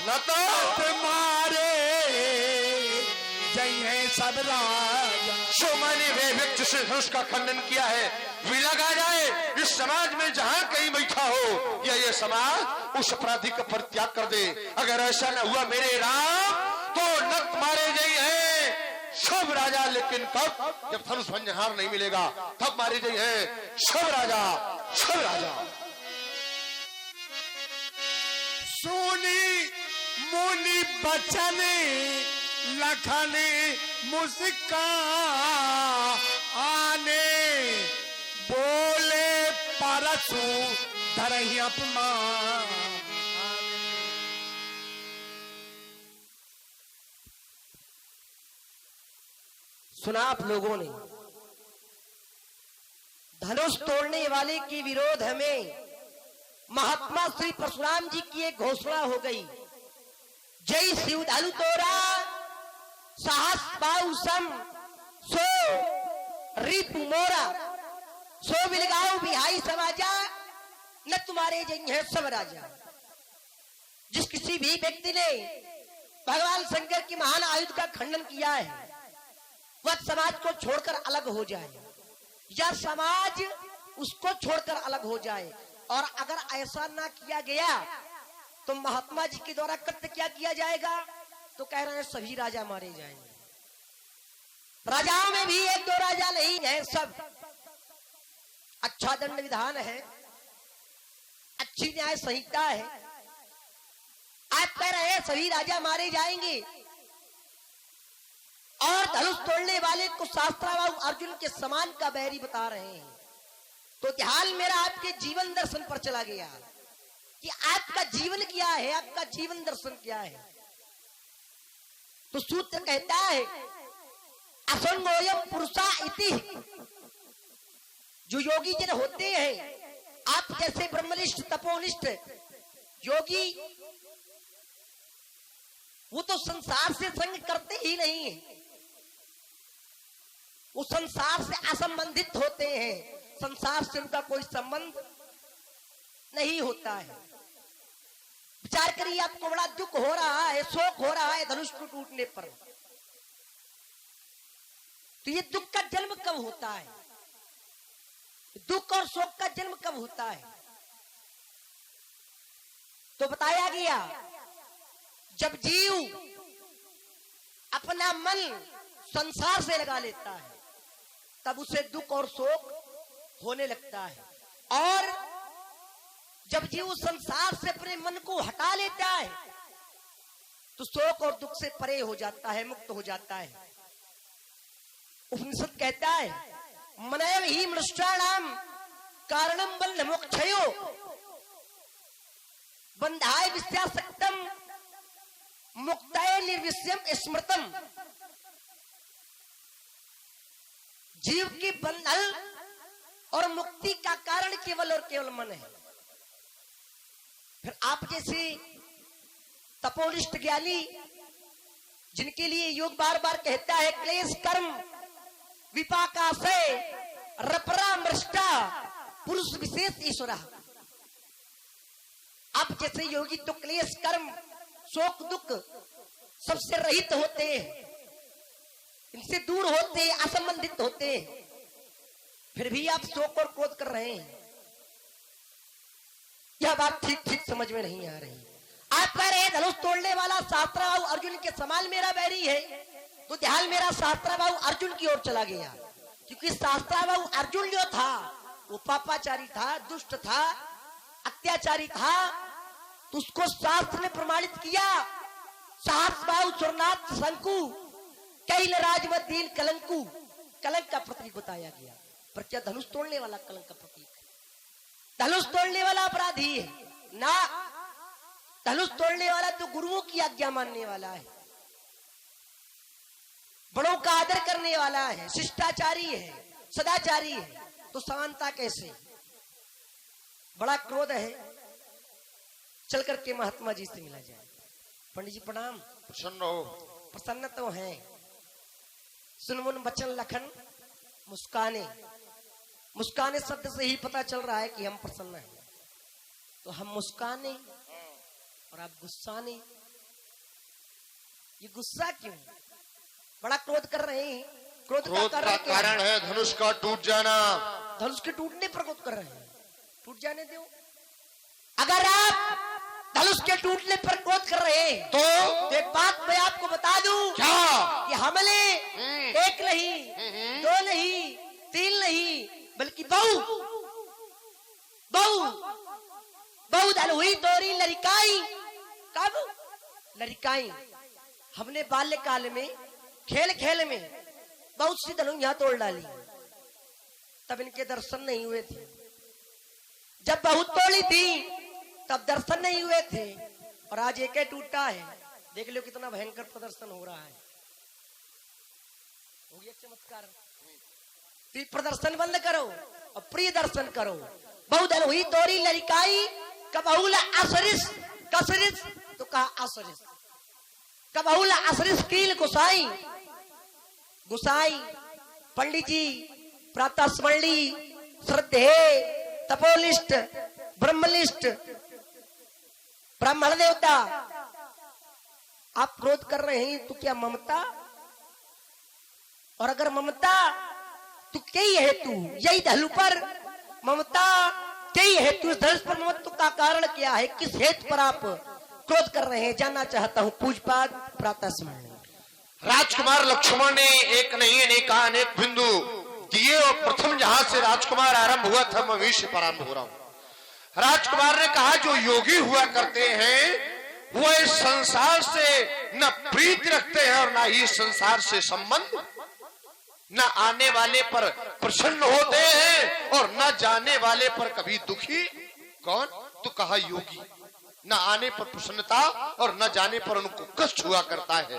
न तो तुम्हारे जय है सब राजा। सो मैंने वे व्यक्ति से धनुष का खंडन किया है। विलग आ जाए इस समाज में जहां कहीं बैठा हो या ये समाज उस अपराधी का परित्याग कर दे। अगर ऐसा न हुआ मेरे राम तो नत मारे गई है सब राजा। लेकिन कब? जब धनुष भंजहार नहीं मिलेगा तब मारे गई है सब राजा, सब राजा। सोनी मुनि बचन लखन मुस्काने बोले परसु धरहि अपमान। सुना आप लोगों ने, धनुष तोड़ने वाले के विरोध में महात्मा श्री परशुराम जी की एक घोषणा हो गई। जय शिव धनु तोरा साहस पाऊ सम सो रिपु मोरा सो बिलगाओ बिहाई समाजा न तुम्हारे जय है सब राजा। जिस किसी भी व्यक्ति ने भगवान शंकर की महान आयुध का खंडन किया है वह समाज को छोड़कर अलग हो जाए या समाज उसको छोड़कर अलग हो जाए। और अगर ऐसा ना किया गया तो महात्मा जी के द्वारा कृत्य क्या किया जाएगा? तो कह रहे हैं सभी राजा मारे जाएंगे। राजाओं में भी एक दो राजा नहीं है, सब अच्छा दंड विधान है, अच्छी न्याय संहिता है। आप कह रहे हैं सभी राजा मारे जाएंगे और धनुष तोड़ने वाले को शास्त्राबाहु अर्जुन के समान का बैरी बता रहे हैं। तो ध्यान मेरा आपके जीवन दर्शन पर चला गया कि आपका जीवन क्या है, आपका जीवन दर्शन क्या है। तो सूत्र कहता है असंगोयम पुरुषा इति। जो योगी जन होते हैं, आप जैसे ब्रह्मनिष्ठ तपोनिष्ठ योगी, वो तो संसार से संग करते ही नहीं है, वो संसार से असंबंधित होते हैं, संसार से उनका कोई संबंध नहीं होता है। विचार करिए, आपको बड़ा दुख हो रहा है, शोक हो रहा है धनुष को टूटने पर, तो ये दुख का जन्म कब होता है? दुख और शोक का जन्म कब होता है? तो बताया गया जब जीव अपना मन संसार से लगा लेता है तब उसे दुख और शोक होने लगता है। और जब जीव संसार से अपने मन को हटा लेता है तो शोक और दुख से परे हो जाता है, मुक्त हो जाता है। उपनिषद कहता है मनैव ही मनुष्याणाम कारणम बंध मोक्षयो बंधाय विस्यासक्तम मुक्ताय निर्विष्यम स्मृतम। जीव के बंधन और मुक्ति का कारण केवल और केवल मन है। फिर आप जैसे तपोनिष्ठ ज्ञानी जिनके लिए योग बार बार कहता है क्लेश कर्म विपाका से रपरा मृष्टा पुरुष विशेष ईश्वर। आप जैसे योगी तो क्लेश कर्म शोक दुख सबसे रहित होते हैं, इनसे दूर होते हैं, असंबंधित होते हैं, फिर भी आप शोक और क्रोध कर रहे हैं। यह बात ठीक ठीक समझ में नहीं आ रही। आप कह रहे हैं धनुष तोड़ने वाला शास्त्राबाहु अर्जुन के समान मेरा बैरी है, तो ध्यान मेरा शास्त्राबाहु अर्जुन की ओर चला गया, क्योंकि शास्त्राबाहु अर्जुन जो था वो पापाचारी था, दुष्ट था, अत्याचारी था, तो उसको शास्त्र ने प्रमाणित किया। सहस्रबाहु सुरनाथ शंकु कैल राजवदीन कलंकु, कलंक का प्रतीक बताया गया। पर क्या धनुष तोड़ने वाला कलंक का प्रतीक है? धनुष तोड़ने वाला अपराधी है ना, धनुष तोड़ने वाला तो गुरुओं की आज्ञा मानने वाला है, बड़ों का आदर करने वाला है, शिष्टाचारी है, सदाचारी है। तो समानता कैसे? बड़ा क्रोध है, चल करके महात्मा जी से मिला जाए। पंडित जी प्रणाम। प्रसन्न हो? प्रसन्न तो है। सुनमुन बचन लखन मुस्काने, मुस्काने शब्द से ही पता चल रहा है कि हम प्रसन्न हैं। तो हम मुस्काने और आप गुस्साने, ये गुस्सा क्यों? बड़ा क्रोध कर रहे हैं। क्रोध का कारण है धनुष का टूट जाना। धनुष के टूटने पर क्रोध कर रहे हैं, टूट जाने दो। अगर आप धनुष के टूटने पर क्रोध कर रहे हैं तो एक बात मैं आपको बता दूं, क्या? कि हमले एक नहीं, दो नहीं, तीन नहीं, बल्कि बहु बहु बहु धन हुई तोरी लड़काई। कब? लड़काई हमने बाल्यकाल में खेल खेल में बहुत सी धनुइयां तोड़ डाली, तब इनके दर्शन नहीं हुए थे। जब बहुत तोड़ी थी तब दर्शन नहीं हुए थे, और आज एक टूटा है। देख लो कितना भयंकर प्रदर्शन हो रहा है। हो गया चमत्कार। तो प्रदर्शन बंद करो और प्रिय दर्शन करो। बहुत हुई तोड़ी लड़काई कबहुल असरिस कसरिस, तो कहा असरिस कबहुल असरिस कील गुसाई। गुसाई पंडित जी प्रातः स्मरणी श्रद्धे तपोलिष्ट ब्रह्मलिष्ट ब्राह्मण देवता, आप क्रोध कर रहे हैं तो क्या ममता? और अगर ममता तो कई हेतु यही धनु पर ममता कई हेतु, इस धनुष पर ममत्व का कारण क्या है? किस हेतु पर आप क्रोध कर रहे हैं? जानना चाहता हूं। पूजपाद प्रातः स्मरण। राजकुमार लक्ष्मण ने एक नहीं अनेक बिंदु दिए, और प्रथम जहां से राजकुमार आरंभ हुआ था मैं वहीं से प्रारंभ हो रहा हूं। राजकुमार ने कहा जो योगी हुआ करते हैं वो इस संसार से न प्रीति रखते हैं और न ही संसार से संबंध, न आने वाले पर प्रसन्न होते हैं और न जाने वाले पर कभी दुखी। कौन? तो कहा योगी। न आने पर प्रसन्नता और न जाने पर उनको कष्ट हुआ करता है।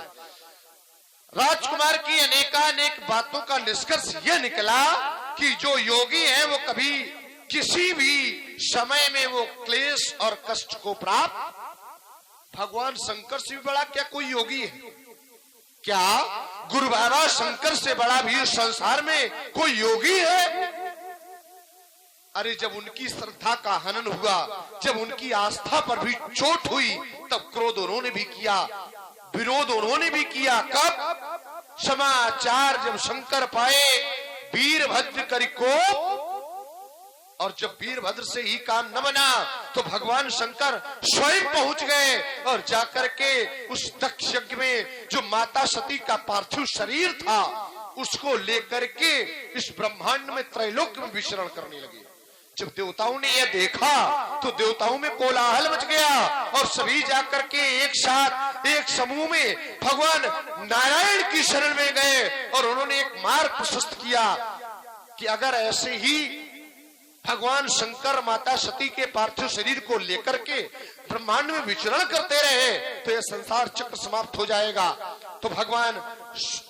राजकुमार की अनेकानेक बातों का निष्कर्ष यह निकला कि जो योगी है वो कभी किसी भी समय में वो क्लेश और कष्ट को प्राप्त। भगवान शंकर से भी बड़ा क्या कोई योगी है? क्या गुरु बाबा शंकर से बड़ा भी इस संसार में कोई योगी है? अरे जब उनकी श्रद्धा का हनन हुआ, जब उनकी आस्था पर भी चोट हुई, तब क्रोध उन्होंने भी किया, विरोध उन्होंने भी किया। कब? समाचार जब शंकर पाए वीरभद्र करी कोप, और जब वीरभद्र से ही काम न बना तो भगवान शंकर स्वयं पहुंच गए और जाकर के उस दक्ष यज्ञ में जो माता सती का पार्थिव शरीर था उसको लेकर के इस ब्रह्मांड में त्रैलोक्य में विचरण करने लगे। जब देवताओं ने यह देखा तो देवताओं में कोलाहल मच गया और सभी जाकर के एक साथ एक समूह में भगवान नारायण की शरण में गए और उन्होंने एक मार्ग प्रशस्त किया कि अगर ऐसे ही भगवान शंकर माता सती के पार्थिव शरीर को लेकर के ब्रह्मांड में विचरण करते रहे तो यह संसार चक्र समाप्त हो जाएगा। तो भगवान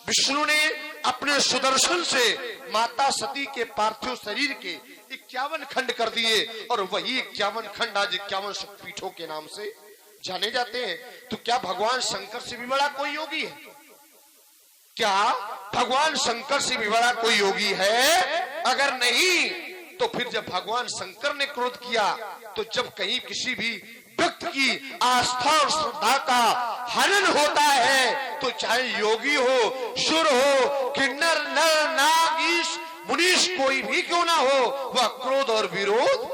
विष्णु ने अपने सुदर्शन से माता सती के पार्थिव शरीर के 51 खंड कर दिए और वही 51 खंड आज 51 शक्तिपीठों के नाम से जाने जाते हैं। तो क्या भगवान शंकर से भी बड़ा कोई योगी है? क्या भगवान शंकर से भी बड़ा कोई योगी है? अगर नहीं तो फिर जब भगवान शंकर ने क्रोध किया तो जब कहीं किसी भी व्यक्ति की आस्था और श्रद्धा का हनन होता है तो चाहे योगी हो, सुर हो, किन्नर, नर, नाग, ईश, मुनीश कोई भी क्यों ना हो, वह क्रोध और विरोध।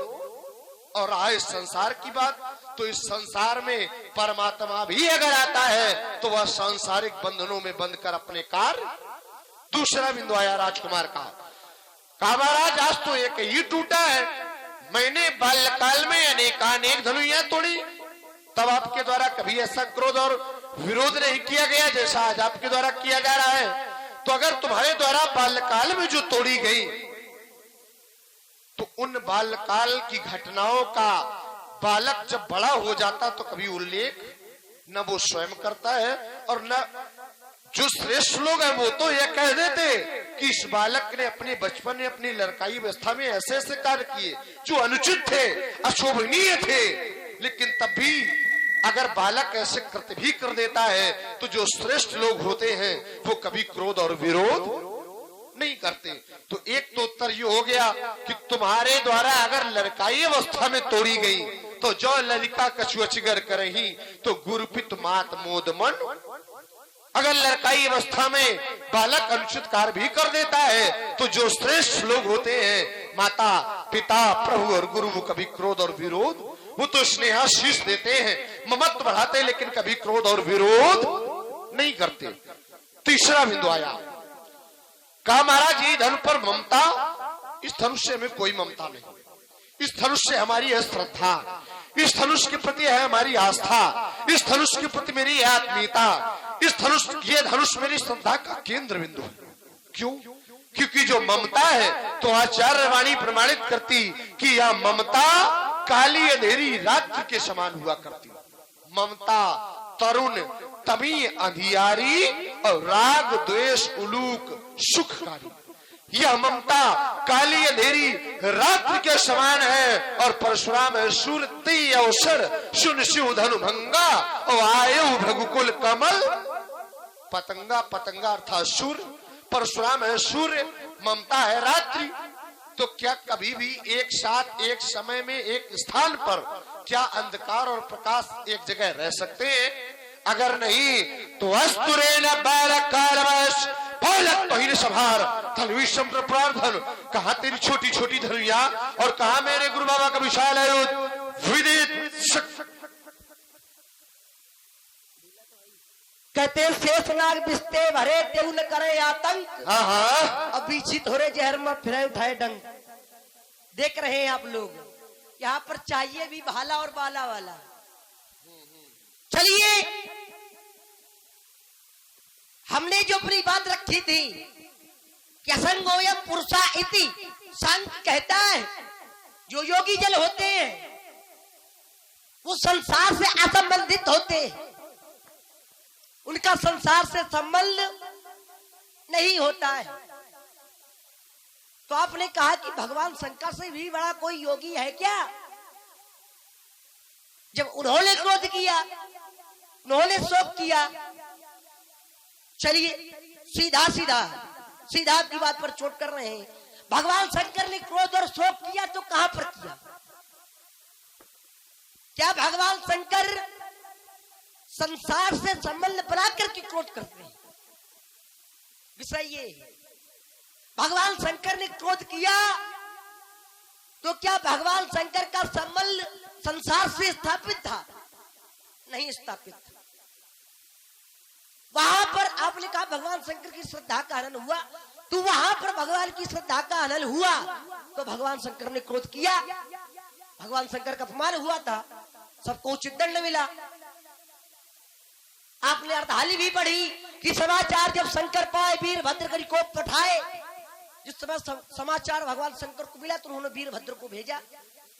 और आए संसार की बात तो इस संसार में परमात्मा भी अगर आता है तो वह सांसारिक बंधनों में बंद कर अपने कार्य। दूसरा बिंदु आया राजकुमार का, कहा महाराज आज तो एक ही टूटा है, मैंने बाल्यकाल में अनेकानेक धनुइयां तोड़ी, तब आपके द्वारा कभी ऐसा क्रोध और विरोध नहीं किया गया जैसा आज आपके द्वारा किया जा रहा है। तो अगर तुम्हारे द्वारा बाल्यकाल में जो तोड़ी गई तो उन बाल्यकाल की घटनाओं का बालक जब बड़ा हो जाता तो कभी उल्लेख न वो स्वयं करता है और न जो श्रेष्ठ लोग हैं वो तो यह कह देते कि इस बालक ने अपने बचपन में अपनी लड़काई अवस्था में ऐसे ऐसे कार्य किए जो अनुचित थे, अशोभनीय थे। लेकिन तब भी अगर बालक ऐसे कृत्य भी कर देता है तो जो श्रेष्ठ लोग होते हैं वो कभी क्रोध और विरोध नहीं करते। तो एक तो उत्तर ये हो गया कि तुम्हारे द्वारा अगर लड़काई अवस्था में तोड़ी गई तो जो ललिका कछुअचगर करही तो गुरुपित मात मोद मन। अगर लड़काई अवस्था में बालक अनुचित कार्य भी कर देता है तो जो श्रेष्ठ लोग होते हैं माता पिता प्रभु और गुरु वो कभी क्रोध और विरोध, वो तो स्नेहाशीष देते हैं, ममत्व बढ़ाते हैं, लेकिन कभी क्रोध और विरोध नहीं करते। तीसरा बिंदु आया, कहा महाराज ये धनुष पर ममता, इस धनुष से हमें कोई ममता नहीं, इस धनुष से हमारी है श्रद्धा, इस धनुष के प्रति है हमारी आस्था, इस धनुष के प्रति मेरी आत्मीयता, इस धनुष, ये धनुष मेरी श्रद्धा का केंद्र बिंदु है। क्यों? क्योंकि जो ममता है, तो आचार्य वाणी प्रमाणित करती कि यह ममता काली अंधेरी रात्रि के समान हुआ करती। ममता तरुण तमी अंधियारी और राग द्वेष उलूक सुखकारी। यह ममता काली अंधेरी रात्रि के समान है और परशुराम है सूर्य ती अवसर सुन शिव धनु भंगा और आयु भगुकुल कमल पतंगा। पतंगा अर्थात सूर्य, परशुराम है सूर्य, ममता है रात्रि। तो क्या कभी भी एक साथ एक समय में एक स्थान पर क्या अंधकार और प्रकाश एक जगह रह सकते हैं? अगर नहीं तो अस्तुरेण बालकालवश फलक पहिर सभार धनुषम प्रार्थन। कहा तेरी छोटी छोटी धनुया और कहा मेरे गुरु बाबा का विशाल आयुध विदित। कहते शेषनाग बिस्ते भरे देव न करे आतंक। अब बीचित हो रहे जहर में फिर उठाए डंक। देख रहे हैं आप लोग, यहाँ पर चाहिए भी भाला और बाला वाला। चलिए, हमने जो अपनी बात रखी थी कि असंगोयम पुरुषा इति, सांख्य कहता है जो योगी जन होते हैं वो संसार से असंबंधित होते हैं, उनका संसार से संबंध नहीं होता है। तो आपने कहा कि भगवान शंकर से भी बड़ा कोई योगी है क्या? जब उन्होंने क्रोध किया, उन्होंने शोक किया। चलिए सीधा सीधा सीधा आपकी बात पर चोट कर रहे हैं। भगवान शंकर ने क्रोध और शोक किया तो कहां पर किया? क्या भगवान शंकर संसार से संबंध बनाकर के क्रोध करते हैं? विषय ये है। भगवान शंकर ने क्रोध किया तो क्या भगवान शंकर का संबंध संसार से स्थापित था? नहीं स्थापित था। वहां पर आपने कहा भगवान शंकर की श्रद्धा का हनन हुआ, तो वहां पर भगवान की श्रद्धा का हनन हुआ तो भगवान शंकर ने क्रोध किया। भगवान शंकर का अपमान हुआ था, सबको उचित दंड मिला। आपने अर्धाली भी पढ़ी कि समाचार जब शंकर पाए वीरभद्र करी को पठाए। जिस समय समाचार भगवान शंकर को मिला तो उन्होंने वीरभद्र को भेजा।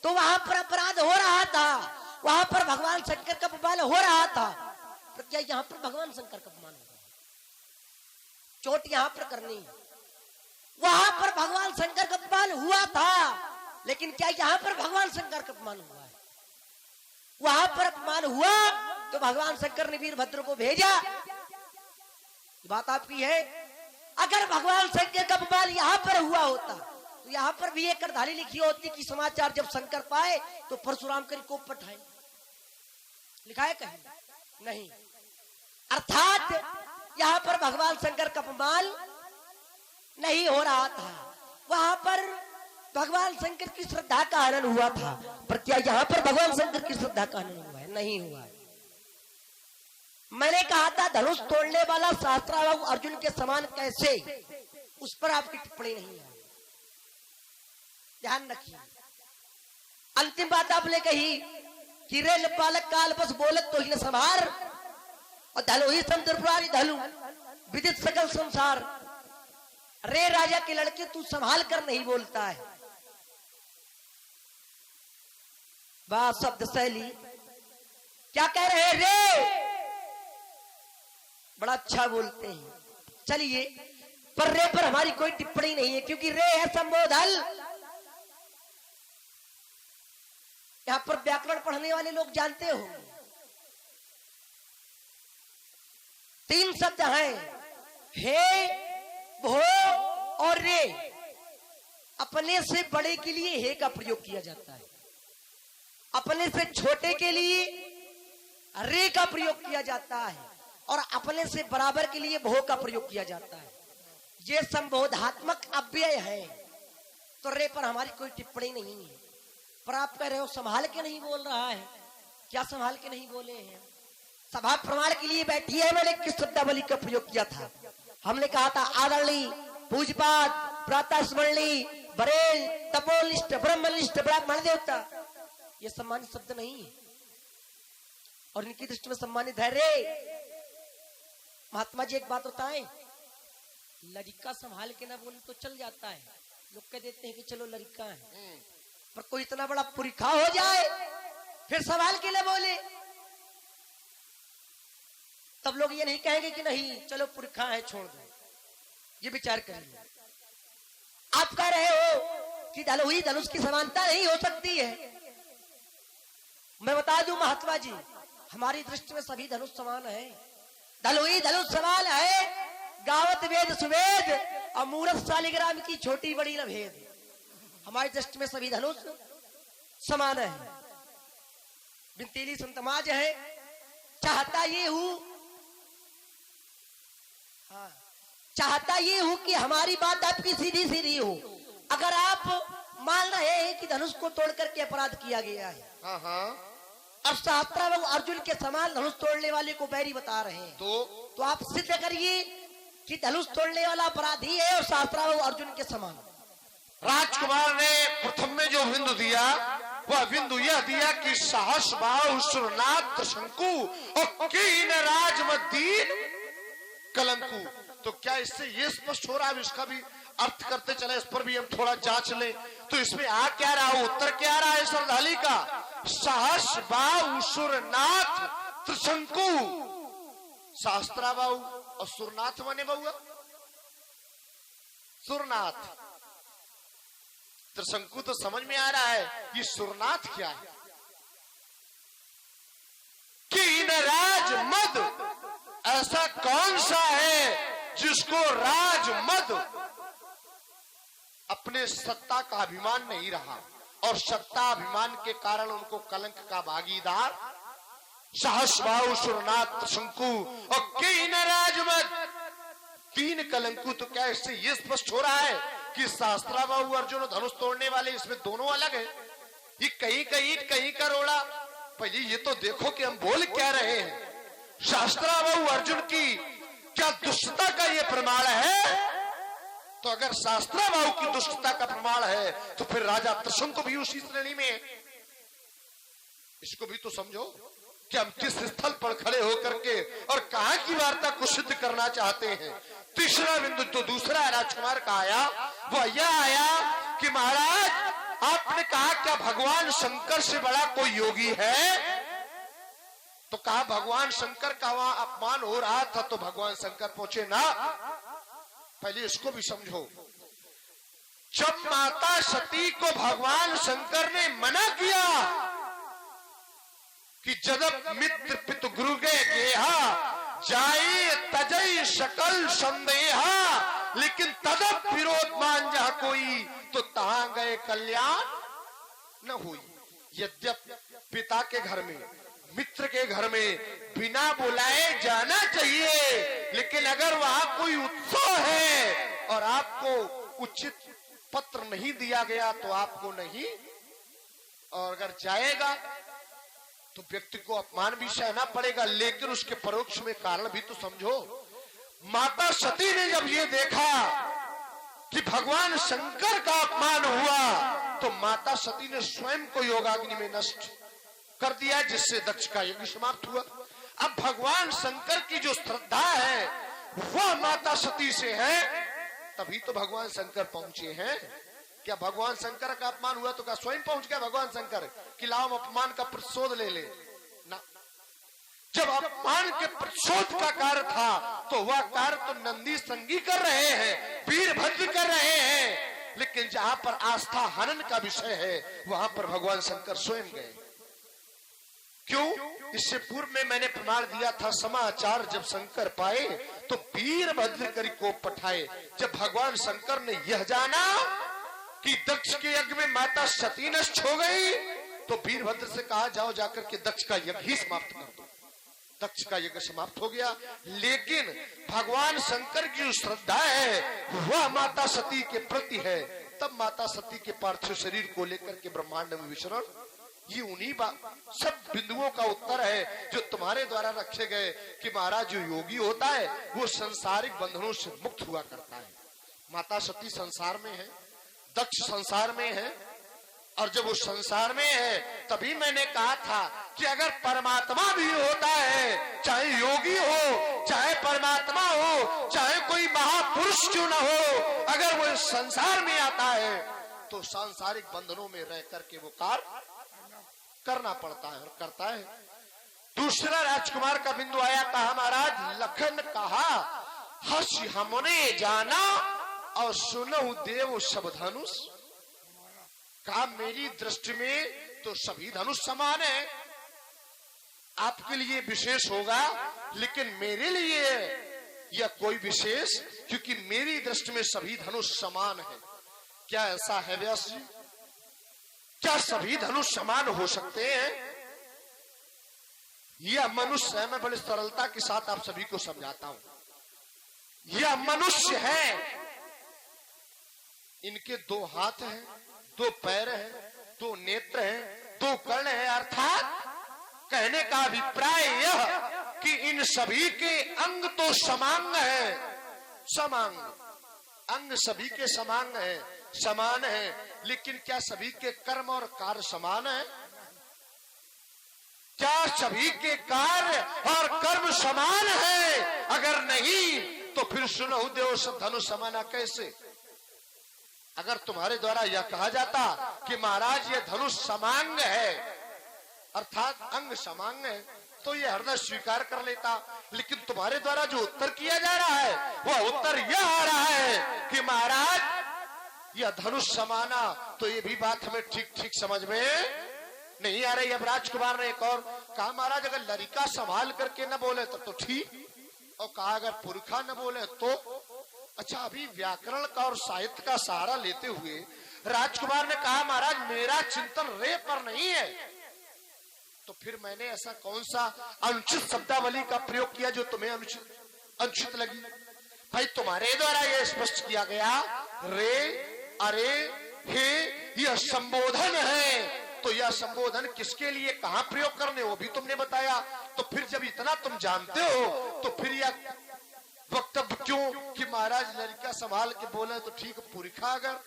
तो वहां पर अपराध हो रहा था, वहां पर भगवान शंकर का अपमान हो रहा था। तो क्या यहाँ पर भगवान शंकर का अपमान हो? चोट यहाँ पर करनी, वहां पर भगवान शंकर का अपमान हुआ था, लेकिन क्या यहाँ पर भगवान शंकर का अपमान हुआ है? वहां पर अपमान हुआ तो भगवान शंकर ने वीरभद्र को भेजा। बात आपकी है। अगर भगवान शंकर का अपमान यहाँ पर हुआ होता तो यहाँ पर भी एक अर्धाली लिखी होती कि समाचार जब शंकर पाए तो परशुराम करी कोप पठाए। लिखा है कहीं? नहीं। अर्थात यहाँ पर भगवान शंकर का अपमान नहीं हो रहा था, वहां पर भगवान शंकर की श्रद्धा का हनन हुआ था। पर क्या यहाँ पर भगवान शंकर की श्रद्धा का हनन हुआ है? नहीं हुआ है। मैंने कहा था धनुष तोड़ने वाला सहस्त्राबाहु अर्जुन के समान कैसे, उस पर आपकी टिप्पणी नहीं है, ध्यान रखिए। अंतिम बात आपने कही कि रे पालक काल बस बोलत तो ही न संभार और धलो ही समुद्र धलु विदित सकल संसार। रे राजा के लड़के तू संभाल कर नहीं बोलता है। बात शब्द शैली क्या कह रहे हैं? रे बड़ा अच्छा बोलते हैं। चलिए, पर रे पर हमारी कोई टिप्पणी नहीं है क्योंकि रे है संबोधन। यहां पर व्याकरण पढ़ने वाले लोग जानते हो, 3 शब्द हैं, हे, भो और रे। अपने से बड़े के लिए हे का प्रयोग किया जाता है, अपने से छोटे के लिए रे का प्रयोग किया जाता है और अपने से बराबर के लिए भो का प्रयोग किया जाता है। ये संबोधात्मक अव्यय है, तो रे पर हमारी कोई टिप्पणी नहीं है। पर आप कह रहे हो संभाल के नहीं बोल रहा है। क्या संभाल के नहीं बोले हैं? सभा प्रमाण के लिए बैठी है। मैंने किस शब्दावली का प्रयोग किया था? हमने कहा था आदरणीय पूजपात प्रातः स्मरणीय बरेल तपोनिष्ठ ब्रह्मनिष्ठ ब्राह्मण देवता। ये सम्मानित शब्द नहीं है, और इनकी दृष्टि में सम्मानित धैर्य। महात्मा जी एक बात बताएं, लड़का संभाल के ना बोले तो चल जाता है, लोग कह देते हैं कि चलो लड़का है, पर कोई इतना बड़ा पुरखा हो जाए फिर सवाल के लिए बोले, तब लोग ये नहीं कहेंगे कि नहीं चलो पुरखा है छोड़ दो। ये विचार करिए। आप कह रहे हो कि धनुई धनुष की समानता नहीं हो सकती है। मैं बता दूं महात्मा जी, हमारी दृष्टि में सभी धनुष समान है। धनुई धनुष समान है, गावत वेद सुवेद और मूरत शालिग्राम की छोटी बड़ी न भेद। हमारी दृष्टि में सभी धनुष समान है। बिंतीली संतमाज है, चाहता ये हूं, हाँ, चाहता ये हूं कि हमारी बात आपकी सीधी सीधी हो। अगर आप मान रहे हैं कि धनुष को तोड़ करके अपराध किया गया है, हाँ हाँ, अब शास्त्राव अर्जुन के समान धनुष तोड़ने वाले को बैरी बता रहे हैं, तो आप सिद्ध करिए कि धनुष तोड़ने वाला अपराधी है और शास्त्राव अर्जुन के समान। राजकुमार ने प्रथम में जो बिंदु दिया वह बिंदु यह दिया कि साहस बाहु सुरनाथ त्रिशंकु और कीन राजमदीन कलंकु। तो क्या इससे ये स्पष्ट हो रहा है, इसका भी अर्थ करते चले, इस पर भी हम थोड़ा जांच लें। तो इसमें आ क्या रहा, उत्तर क्या रहा है श्रद्धाली का, साहस बाहु सुरनाथ त्रिशंकु। शास्त्रा बाहु और सुरनाथ बने बहुआ, सुरनाथ त्रिशंकु तो समझ में आ रहा है, ये सुरनाथ क्या है। कीन राजमद, ऐसा कौन सा है जिसको राजमद अपने सत्ता का अभिमान नहीं रहा और सत्ता अभिमान के कारण उनको कलंक का भागीदार सहस्बाहु सुरनाथ शंकु और कीन राजमद, तीन कलंकु। तो क्या इससे ये स्पष्ट हो रहा है कि शास्त्राबाहु अर्जुन धनुष तोड़ने वाले इसमें दोनों अलग है। ये कहीं कहीं कहीं का रोड़ा। पहले ये तो देखो कि हम बोल क्या रहे हैं। शास्त्राबाहु अर्जुन की क्या दुष्टता का ये प्रमाण है? तो अगर शास्त्राबाहु की दुष्टता का प्रमाण है तो फिर राजा त्रिशंकु भी उसी श्रेणी में है। इसको भी तो समझो कि हम किस स्थल पर खड़े होकर के और कहां की वार्ता को सिद्ध करना चाहते हैं। तीसरा बिंदु तो दूसरा राजकुमार का आया, वो यह आया कि महाराज आपने कहा क्या भगवान शंकर से बड़ा कोई योगी है? तो कहा भगवान शंकर का वहां अपमान हो रहा था तो भगवान शंकर पहुंचे ना। पहले इसको भी समझो। जब माता सती को भगवान शंकर ने मना किया कि जदप मित्र पितु गुरु गेहा जाई तजई सकल संदेहा, लेकिन तदप विरोध मान जा कोई तो तहां गए कल्याण न हुई। यद्यप पिता के घर में मित्र के घर में बिना बुलाए जाना चाहिए, लेकिन अगर वहां कोई उत्सव है और आपको उचित पत्र नहीं दिया गया तो आपको नहीं, और अगर जाएगा तो व्यक्ति को अपमान भी सहना पड़ेगा। लेकिन उसके परोक्ष में कारण भी तो समझो। माता सती ने जब ये देखा कि भगवान शंकर का अपमान हुआ तो माता सती ने स्वयं को योगाग्नि में नष्ट कर दिया, जिससे दक्ष का यज्ञ समाप्त हुआ। अब भगवान शंकर की जो श्रद्धा है वह माता सती से है, तभी तो भगवान शंकर पहुंचे हैं। क्या भगवान शंकर का अपमान हुआ तो क्या स्वयं पहुंच गया भगवान शंकर कि लाओ अपमान का प्रतिशोध ले ले ना। जब अपमान के प्रतिशोध का कार्य था तो वह कार्य तो नंदी संगी कर रहे हैं, वीरभद्र कर रहे हैं, लेकिन जहां पर आस्था हनन का विषय है वहां पर भगवान शंकर स्वयं गए। क्यों? इससे पूर्व में मैंने प्रमाण दिया था, समाचार जब शंकर पाए तो वीरभद्र करी को पठाए। जब भगवान शंकर ने यह जाना कि दक्ष के यज्ञ में माता सती नष्ट हो गई तो वीरभद्र से कहा जाओ जाकर के दक्ष का यज्ञ ही समाप्त कर दो। दक्ष का यज्ञ समाप्त हो गया। लेकिन भगवान शंकर की जो श्रद्धा है वह माता सती के प्रति है। तब माता सती के पार्थिव शरीर को लेकर के ब्रह्मांड में विचरण, ये उन्हीं सब बिंदुओं का उत्तर है जो तुम्हारे द्वारा रखे गए कि महाराज जो योगी होता है वो संसारिक बंधनों से मुक्त हुआ करता है। माता सती संसार में है, दक्ष संसार में है, और जब वो संसार में है तभी मैंने कहा था कि अगर परमात्मा भी होता है, चाहे योगी हो, चाहे परमात्मा हो, चाहे कोई महापुरुष क्यों न हो, अगर वो इस संसार में आता है तो सांसारिक बंधनों में रह करके वो कार्य करना पड़ता है और करता है। दूसरा राजकुमार का बिंदु आया, कहा महाराज लखन कहा हर्ष हमने जाना और सुनहु देव सब धनुष। कहा मेरी दृष्टि में तो सभी धनुष समान है, आपके लिए विशेष होगा लेकिन मेरे लिए यह कोई विशेष, क्योंकि मेरी दृष्टि में सभी धनुष समान है। क्या ऐसा है व्यास जी? क्या सभी धनुष समान हो सकते हैं? यह मनुष्य है, मैं बड़ी सरलता के साथ आप सभी को समझाता हूं। यह मनुष्य है, इनके दो हाथ हैं, दो पैर हैं, दो नेत्र हैं, दो कर्ण हैं, अर्थात कहने का अभिप्राय यह कि इन सभी के अंग तो समांग है, समांग अंग सभी के समांग है, समान है, लेकिन क्या सभी के कर्म और कार्य समान है? क्या सभी के कार्य और कर्म समान है? अगर नहीं तो फिर सुनहु देव सब धनुष समाना कैसे? अगर तुम्हारे द्वारा यह कहा जाता कि महाराज ये धनुष समांग है, अर्थात अंग समांग है, तो ये हृदय स्वीकार कर लेता। लेकिन तुम्हारे द्वारा जो उत्तर किया जा रहा है वह उत्तर यह आ रहा है कि महाराज यह धनुष समाना, तो ये भी बात हमें ठीक ठीक समझ में नहीं आ रही। अब राजकुमार ने एक और कहा महाराज अगर लड़का संभाल करके न बोले तब तो ठीक, और कहा अगर पुरखा न बोले तो। अच्छा, अभी व्याकरण का और साहित्य का सहारा लेते हुए राजकुमार ने कहा महाराज मेरा चिंतन रे पर नहीं है, तो फिर मैंने ऐसा कौन सा अनुचित शब्दावली का प्रयोग किया जो तुम्हें अनुचित लगी? भाई तुम्हारे द्वारा यह स्पष्ट किया गया रे, अरे, हे यह संबोधन है, तो यह संबोधन किसके लिए कहां प्रयोग करने वो भी तुमने बताया। तो फिर जब इतना तुम जानते हो तो फिर यह वक्तव्य क्यों कि महाराज लड़का संभाल के बोले तो ठीक, पुरखा अगर,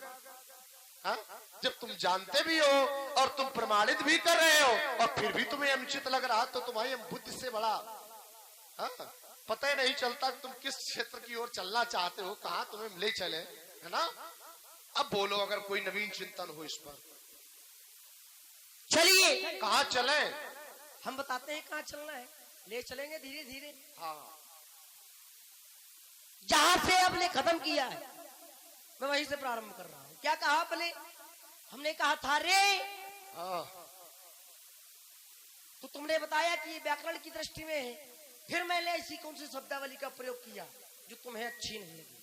हाँ? जब तुम जानते भी हो और तुम प्रमाणित भी कर रहे हो और फिर भी तुम्हें अनुचित लग रहा, तो तुम्हारी बुद्धि से बड़ा, हाँ? पता ही नहीं चलता तुम किस क्षेत्र की ओर चलना चाहते हो, कहां तुम्हें ले चले, है ना? अब बोलो अगर कोई नवीन चिंतन हो इस पर। चलिए कहां चले? हम बताते हैं कहां चलना है, ले चलेंगे धीरे धीरे। हाँ, जहां से आपने खत्म किया है मैं वहीं से प्रारंभ कर रहा हूं। क्या कहा आपने? हमने कहा था रे, हाँ, तो तुमने बताया कि ये व्याकरण की दृष्टि में है। फिर मैंने ऐसी कौन सी शब्दावली का प्रयोग किया जो तुम्हें अच्छी नहीं लगी?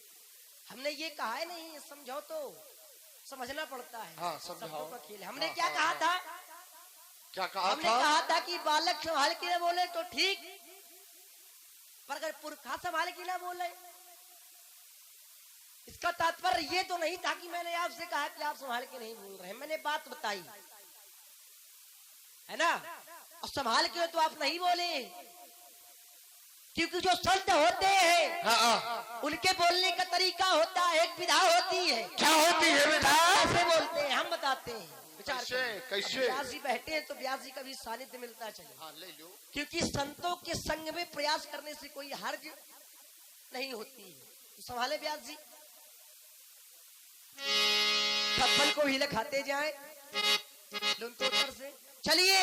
हमने ये कहा है नहीं, समझो तो समझना पड़ता है। हाँ, समझाओ। शब्दों का खेल। हमने हाँ, क्या हाँ, कहा हाँ। था? क्या कहा हमने था? कहा था कि बालक संभाल के ना बोले तो ठीक, पर अगर पुरखा संभाल के ना बोले, इसका तात्पर्य ये तो नहीं था कि मैंने आपसे कहा कि आप संभाल के नहीं बोल रहे हैं। मैंने बात बताई है ना, और संभाल के तो आप नहीं बोले, क्योंकि जो संत होते हैं हाँ, हाँ। उनके बोलने का तरीका होता है, एक विधा होती है। क्या होती है विधा? कैसे बोलते हैं हम बताते हैं, विचार कैसे? करें। कैसे? व्यास जी बैठे हैं तो व्यास जी का भी सानिध्य मिलता चले, हाँ, ले लो। क्योंकि संतों के संग में प्रयास करने से कोई हर्ज नहीं होती। तो संभाले व्यास जी, थप्पल को ही खाते जाए लुंटोतर से। चलिए,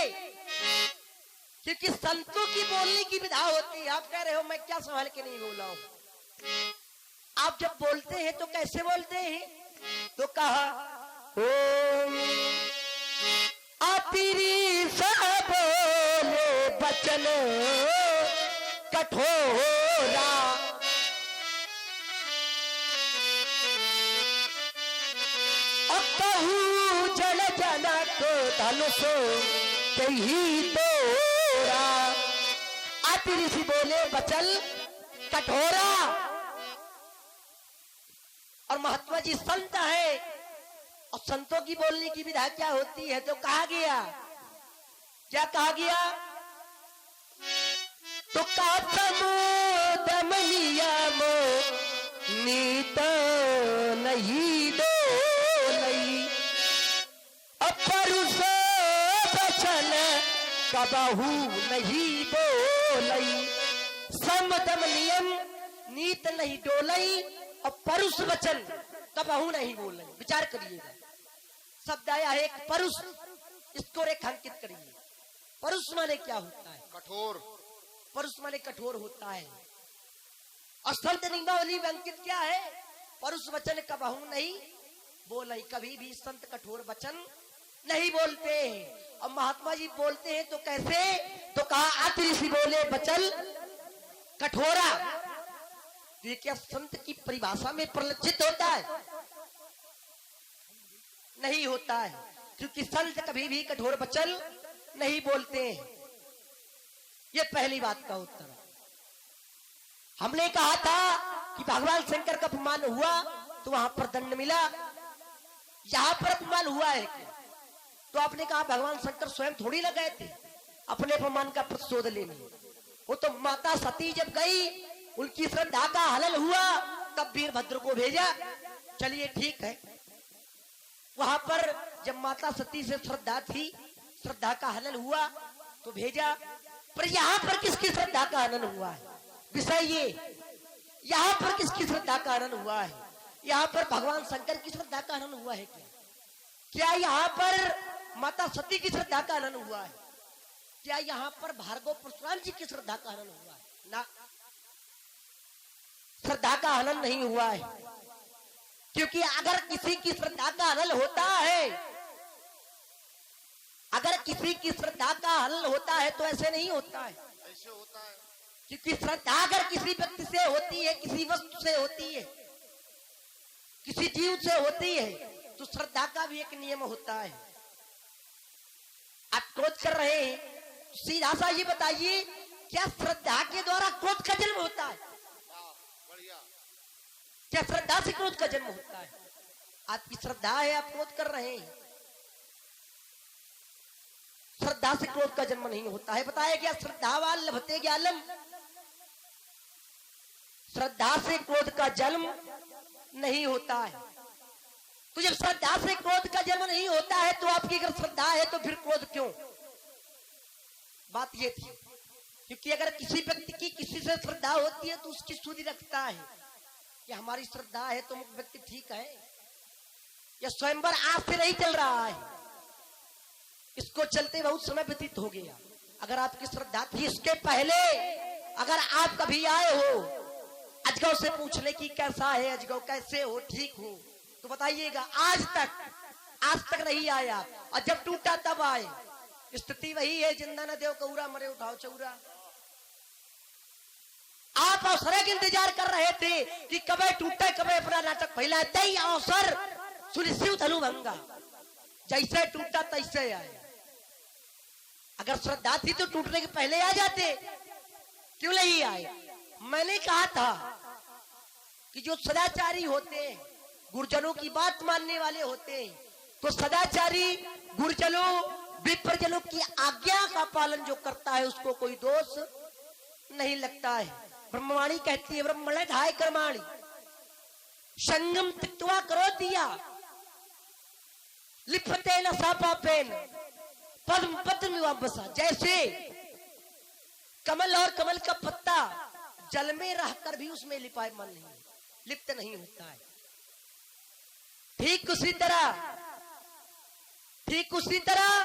क्योंकि संतों की बोलने की विधा होती है। आप कह रहे हो मैं क्या संभाल के नहीं बोला हूं? आप जब बोलते हैं तो कैसे बोलते हैं? तो कहा ओम अतिरी सा बोले बचन कठोरा, जल जनक धनुष कही तोरा। आती ऋषि बोले बचल कठोरा, और महात्मा जी संत है, और संतों की बोलने की विधा क्या होती है? तो कहा गया, क्या कहा गया? तो का दमलिया मो नीत नहीं दो नहीं अपा कबहू नहीं बोलई, समदम नियम नीत नहीं डोलई, और परुष वचन कबहू नहीं बोलई। विचार करिएगा, शब्द आया है एक परुष, इसको रेखांकित करिए। परुष माने क्या होता है? कठोर। परुष माने कठोर होता है। और संत नियमावली में अंकित क्या है? परुष वचन कबहू नहीं बोलई, कभी भी संत कठोर वचन नहीं बोलते हैं। और महात्मा जी बोलते हैं तो कैसे? तो कहा आदि ऋषि बोले बचल कठोरा। तो ये क्या संत की परिभाषा में प्रलक्षित होता है? नहीं होता है, क्योंकि संत कभी भी कठोर वचन नहीं बोलते हैं। ये पहली बात का उत्तर है। हमने कहा था कि भगवान शंकर का अपमान हुआ तो वहां पर दंड मिला, यहां पर अपमान हुआ है क्या? तो आपने कहा भगवान शंकर स्वयं थोड़ी न गए थे अपने अपमान का प्रतिशोध लेने। वो तो माता सती जब गई, उनकी श्रद्धा का हनन हुआ, तब वीरभद्र को भेजा। चलिए ठीक है, वहां पर जब माता सती से श्रद्धा थी, श्रद्धा का हनन हुआ तो भेजा। पर यहाँ पर किसकी श्रद्धा का हनन हुआ है? विषय ये, यहाँ पर किसकी श्रद्धा का हनन हुआ है? यहाँ पर भगवान शंकर की श्रद्धा का हनन हुआ है क्या? क्या यहाँ पर माता सती की श्रद्धा का हनन हुआ है? क्या यहाँ पर भार्गव परशुराम जी की श्रद्धा का हनन हुआ है? ना, श्रद्धा का हनन नहीं हुआ है। क्योंकि अगर किसी की श्रद्धा का हनन होता है, अगर किसी की श्रद्धा का हनन होता है तो ऐसे नहीं होता है। ऐसे होता है क्योंकि श्रद्धा अगर किसी व्यक्ति से होती है, किसी वस्तु से होती है, किसी जीव से होती है, तो श्रद्धा का भी एक नियम होता है। आप क्रोध कर रहे हैं, सीधा सा ये बताइए, क्या श्रद्धा के द्वारा क्रोध का जन्म होता है? बढ़िया। क्या श्रद्धा से क्रोध का जन्म होता है? आपकी श्रद्धा है, आप क्रोध कर रहे हैं, श्रद्धा से क्रोध का जन्म नहीं होता है। बताया गया श्रद्धावान लभते ज्ञानम, श्रद्धा से क्रोध का जन्म नहीं होता है। तो जब श्रद्धा से क्रोध का जन्म नहीं होता है तो आपकी अगर श्रद्धा है तो फिर क्रोध क्यों? बात ये थी, क्योंकि अगर किसी व्यक्ति की किसी से श्रद्धा होती है तो उसकी सुधि रखता है कि हमारी श्रद्धा है तो व्यक्ति ठीक है, या स्वयंवर आज से नहीं चल रहा है, इसको चलते बहुत समय व्यतीत हो गया। अगर आपकी श्रद्धा थी इसके पहले, अगर आप कभी आए हो अजगव से पूछने की कैसा है अजगव, कैसे हो, ठीक हो, तो बताइएगा आज तक नहीं आया, और जब टूटा तब आए। स्थिति वही है, जिंदा न देव कौरा, मरे उठाओ चौरा। आप अवसर का इंतजार कर रहे थे कि कब टूटे, कब अपना नाटक फैला दे, अवसर सुनिश्चित धनुभंगा, जैसे टूटा तैसे आए। अगर श्रद्धा थी तो टूटने के पहले आ जाते, क्यों नहीं आए? मैंने कहा था कि जो सदाचारी होते हैं, गुरुजनों की बात मानने वाले होते हैं, तो सदाचारी गुरुजनों विप्रजनों की आज्ञा का पालन जो करता है उसको कोई दोष नहीं लगता है। ब्रह्मवाणी कहती है ब्रह्मण धाय कर्माणी संगम तिक्तवा करो दिया लिपते न सापापेन पद्म पद्म बसा। जैसे कमल और कमल का पत्ता जल में रहकर भी उसमें लिपायमान नहीं, लिप्त नहीं होता है, ठीक उसी तरह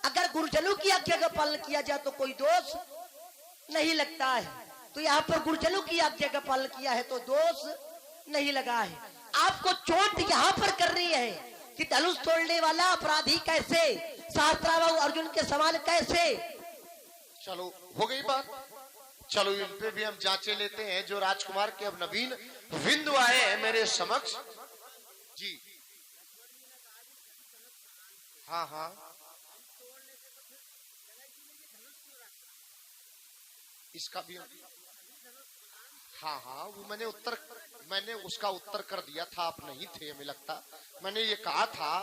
अगर गुरुजनों की आज्ञा का पालन किया जाए तो कोई दोष नहीं लगता है। तो यहाँ पर गुरुजनों की आज्ञा का पालन किया है तो दोष नहीं लगा है। आपको चोट यहाँ पर कर रही है कि धनुष तोड़ने वाला अपराधी कैसे, शास्त्राबाहु अर्जुन के समान कैसे। चलो हो गई बात, चलो इन पे भी हम जांचे लेते हैं। जो राजकुमार के अब नवीन बिंदु आए हैं मेरे समक्ष जी। हाँ हाँ, इसका भी हाँ हाँ, वो मैंने उसका उत्तर कर दिया था, आप नहीं थे हमें लगता। मैंने ये कहा था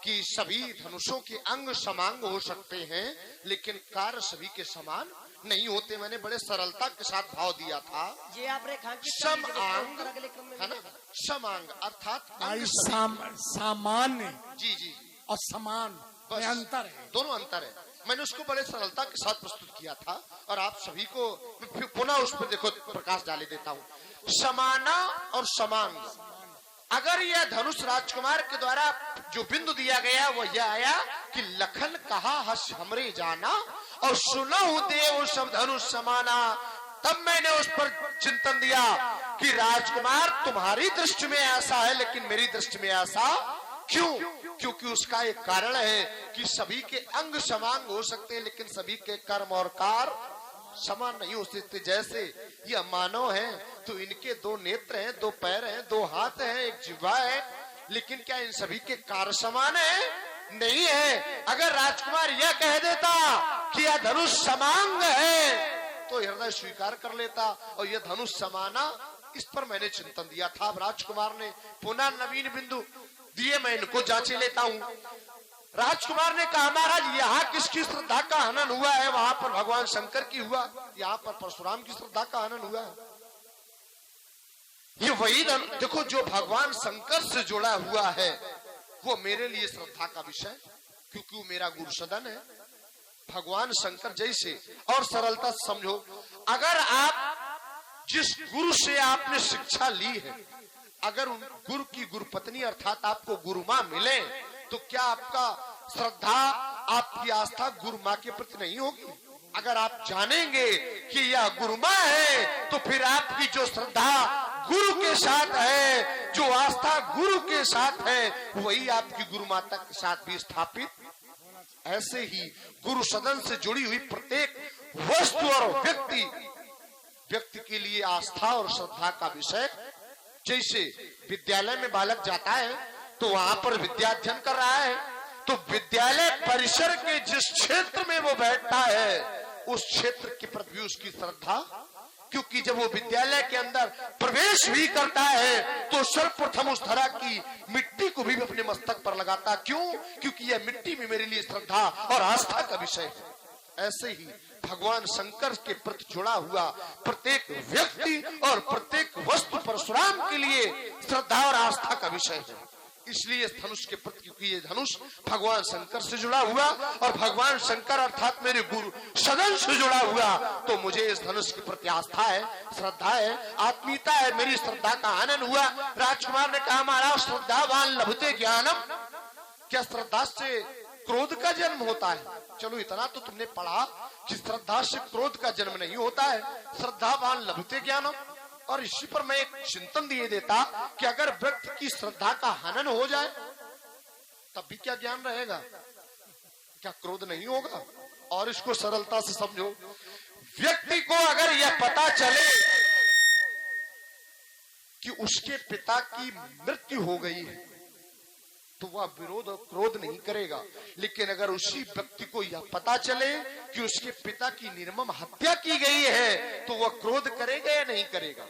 कि सभी धनुषों के अंग समांग हो सकते हैं लेकिन कार्य सभी के समान नहीं होते। मैंने बड़े सरलता के साथ भाव दिया था। ये आप रेखांकित समांग अगले क्रम में है ना, समांग अर्थात भाई सामान्य जी जी और समान में अंतर है। दोनों अंतर है। मैंने उसको बड़े सरलता के साथ प्रस्तुत किया था और आप सभी को फिर पुनः उस पर देखो प्रकाश डाले देता हूँ। समाना और समान, अगर यह धनुष राजकुमार के द्वारा जो बिंदु दिया गया वो यह आया कि लखन कहा हस हमरे जाना और सुनहु देव सब धनुष समाना, तब मैंने उस पर चिंतन दिया कि राजकुमार तुम्हारी दृष्टि में ऐसा है लेकिन मेरी दृष्टि में ऐसा क्यों? क्योंकि उसका एक कारण है कि सभी के अंग समान हो सकते हैं लेकिन सभी के कर्म और कार्य समान नहीं हो सकते। जैसे ये मानव हैं तो इनके दो नेत्र हैं, दो पैर हैं, दो हाथ हैं, एक जिह्वा है, लेकिन क्या इन सभी के कार्य समान है? नहीं है। अगर राजकुमार यह कह देता कि यह धनुष समांग है तो हृदय स्वीकार कर लेता और यह धनुष समाना, इस पर मैंने चिंतन दिया था। अब राजकुमार ने पुनः नवीन बिंदु दिए, मैं इनको जांचे लेता हूँ। राजकुमार ने कहा महाराज यहाँ किसकी श्रद्धा का हनन हुआ है? वहां पर भगवान शंकर की हुआ, यहाँ पर परशुराम की श्रद्धा का हनन हुआ है। ये वही देखो जो भगवान शंकर से जुड़ा हुआ है वो मेरे लिए श्रद्धा का विषय, क्योंकि वो मेरा गुरु सदन है। भगवान शंकर जैसे, और सरलता समझो, अगर आप जिस गुरु से आपने शिक्षा ली है, अगर उन गुरु की गुरु पत्नी अर्थात आपको गुरु माँ मिले तो क्या आपका श्रद्धा, आपकी आस्था गुरु माँ के प्रति नहीं होगी? अगर आप जानेंगे कि यह गुरु माँ है तो फिर आपकी जो श्रद्धा गुरु के साथ है, जो आस्था गुरु के साथ है, वही आपकी गुरु माता के साथ भी स्थापित। ऐसे ही गुरु सदन से जुड़ी हुई प्रत्येक वस्तु और व्यक्ति के लिए आस्था और श्रद्धा का विषय। जैसे विद्यालय में बालक जाता है तो वहां पर विद्या अध्ययन कर रहा है, तो विद्यालय परिसर के जिस क्षेत्र में वो बैठता है उस क्षेत्र के प्रति उसकी श्रद्धा, क्योंकि जब वो विद्यालय के अंदर प्रवेश भी करता है तो सर्वप्रथम उस धरा की मिट्टी को भी अपने मस्तक पर लगाता। क्यों? क्योंकि यह मिट्टी भी मेरे लिए श्रद्धा और आस्था का विषय है। ऐसे ही भगवान शंकर के प्रति जुड़ा हुआ प्रत्येक व्यक्ति और प्रत्येक वस्तु परशुराम के लिए श्रद्धा और आस्था का विषय है। इसलिए इस धनुष के प्रति, क्योंकि ये धनुष भगवान शंकर से जुड़ा हुआ और भगवान शंकर अर्थात मेरे गुरु सदन से जुड़ा हुआ, तो मुझे इस धनुष के प्रति आस्था है, श्रद्धा है, आत्मीयता है, मेरी श्रद्धा का आनंद हुआ। राजकुमार ने कहा महाराज श्रद्धावान लभते ज्ञानम, क्या श्रद्धा से क्रोध का जन्म होता है? चलो इतना तो तुमने पढ़ा कि श्रद्धा से क्रोध का जन्म नहीं होता है, श्रद्धावान लभते ज्ञानम। और इसी पर मैं एक चिंतन दिए देता कि अगर व्यक्ति की श्रद्धा का हनन हो जाए तब भी क्या ज्ञान रहेगा? क्या क्रोध नहीं होगा? और इसको सरलता से समझो, व्यक्ति को अगर यह पता चले कि उसके पिता की मृत्यु हो गई है तो वह विरोध और क्रोध नहीं करेगा, लेकिन अगर उसी व्यक्ति को यह पता चले कि उसके पिता की निर्मम हत्या की गई है तो वह क्रोध करेगा या नहीं करेगा?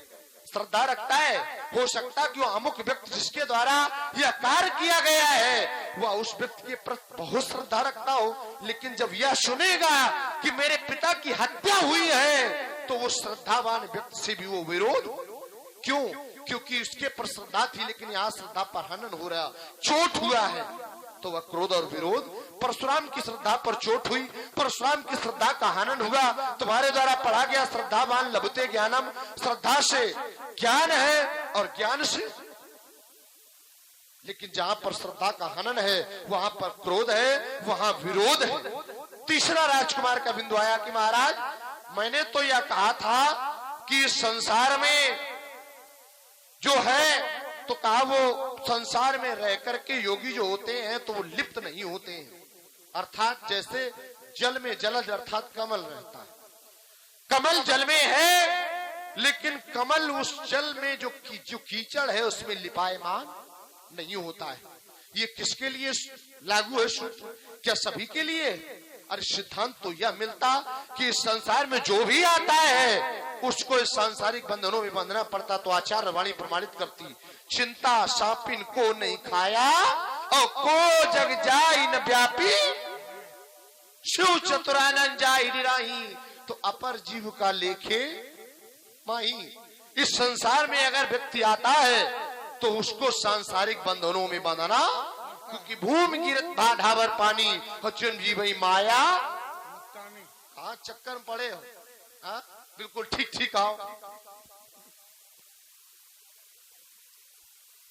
श्रद्धा रखता है। हो सकता कि वह अमुक व्यक्ति जिसके द्वारा यह कार्य किया गया है वह उस व्यक्ति के प्रति बहुत श्रद्धा रखता हो, लेकिन जब यह सुनेगा कि मेरे पिता की हत्या हुई है तो वो श्रद्धावान व्यक्ति से भी वो विरोध। क्यों? क्योंकि उसके पर श्रद्धा थी लेकिन यहाँ श्रद्धा पर हनन हो रहा, चोट हुआ है, तो वह क्रोध और विरोध। परशुराम की श्रद्धा पर चोट हुई, परशुराम की श्रद्धा का हनन हुआ। तुम्हारे द्वारा पढ़ा गया श्रद्धावान लभते ज्ञानम, श्रद्धा से ज्ञान है और ज्ञान से, लेकिन जहां पर श्रद्धा का हनन है वहां पर क्रोध है, वहां विरोध है। तीसरा राजकुमार का बिंदु आया कि महाराज मैंने तो यह कहा था कि संसार में जो है, तो कहा वो संसार में रह करके योगी जो होते हैं तो वो लिप्त नहीं होते हैं, अर्थात जैसे जल में जलज अर्थात कमल रहता है। कमल जल में है लेकिन कमल उस जल में जो कीचड़ है उसमें लिपायमान नहीं होता है। ये किसके लिए लागू है सूत्र? क्या सभी के लिए? अरे सिद्धांत तो यह मिलता कि इस संसार में जो भी आता है उसको इस सांसारिक बंधनों में बंधना पड़ता। तो आचार्य वाणी प्रमाणित करती, चिंता सापिन को नहीं खाया और को जग जाई न व्यापी, शिव चतुरानंद जाई निराही, तो अपर जीव का लेखे माही। इस संसार में अगर व्यक्ति आता है तो उसको सांसारिक बंधनों में बंधना, क्योंकि भूमि गिरत भाढ़ावर पानी जीवई माया चक्कर में पड़े हो? हाँ बिल्कुल ठीक ठीक आओ।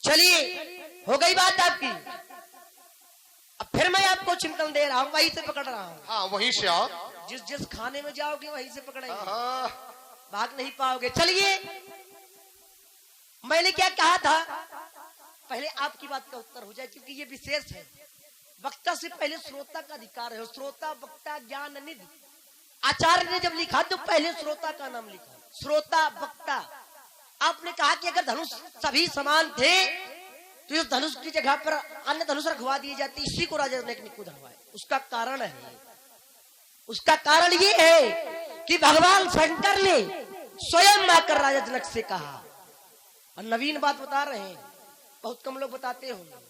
चलिए हो गई बात आपकी। अब फिर मैं आपको चिंतन दे रहा हूँ, वहीं से पकड़ रहा हूँ। हाँ वहीं से आओ। जिस जिस खाने में जाओगे वहीं से पकड़ेंगे, हाँ भाग नहीं पाओगे। चलिए मैंने क्या कहा था, पहले आपकी बात का उत्तर हो जाए, क्योंकि ये विशेष है। वक्ता से पहले श्रोता का अधिकार है। श्रोता वक्ता ज्ञान निधि। आचार्य ने जब लिखा तो पहले श्रोता का नाम लिखा, श्रोता वक्ता। आपने कहा कि अगर धनुष सभी समान थे तो इस धनुष की जगह पर अन्य धनुष रखवा दिए जाते, इसी को राजा जनक ने खुद हवाए। उसका कारण है, उसका कारण ये है कि भगवान शंकर ने स्वयं आकर राजा जनक से कहा, और नवीन बात बता रहे हैं, बहुत कम लोग बताते होंगे।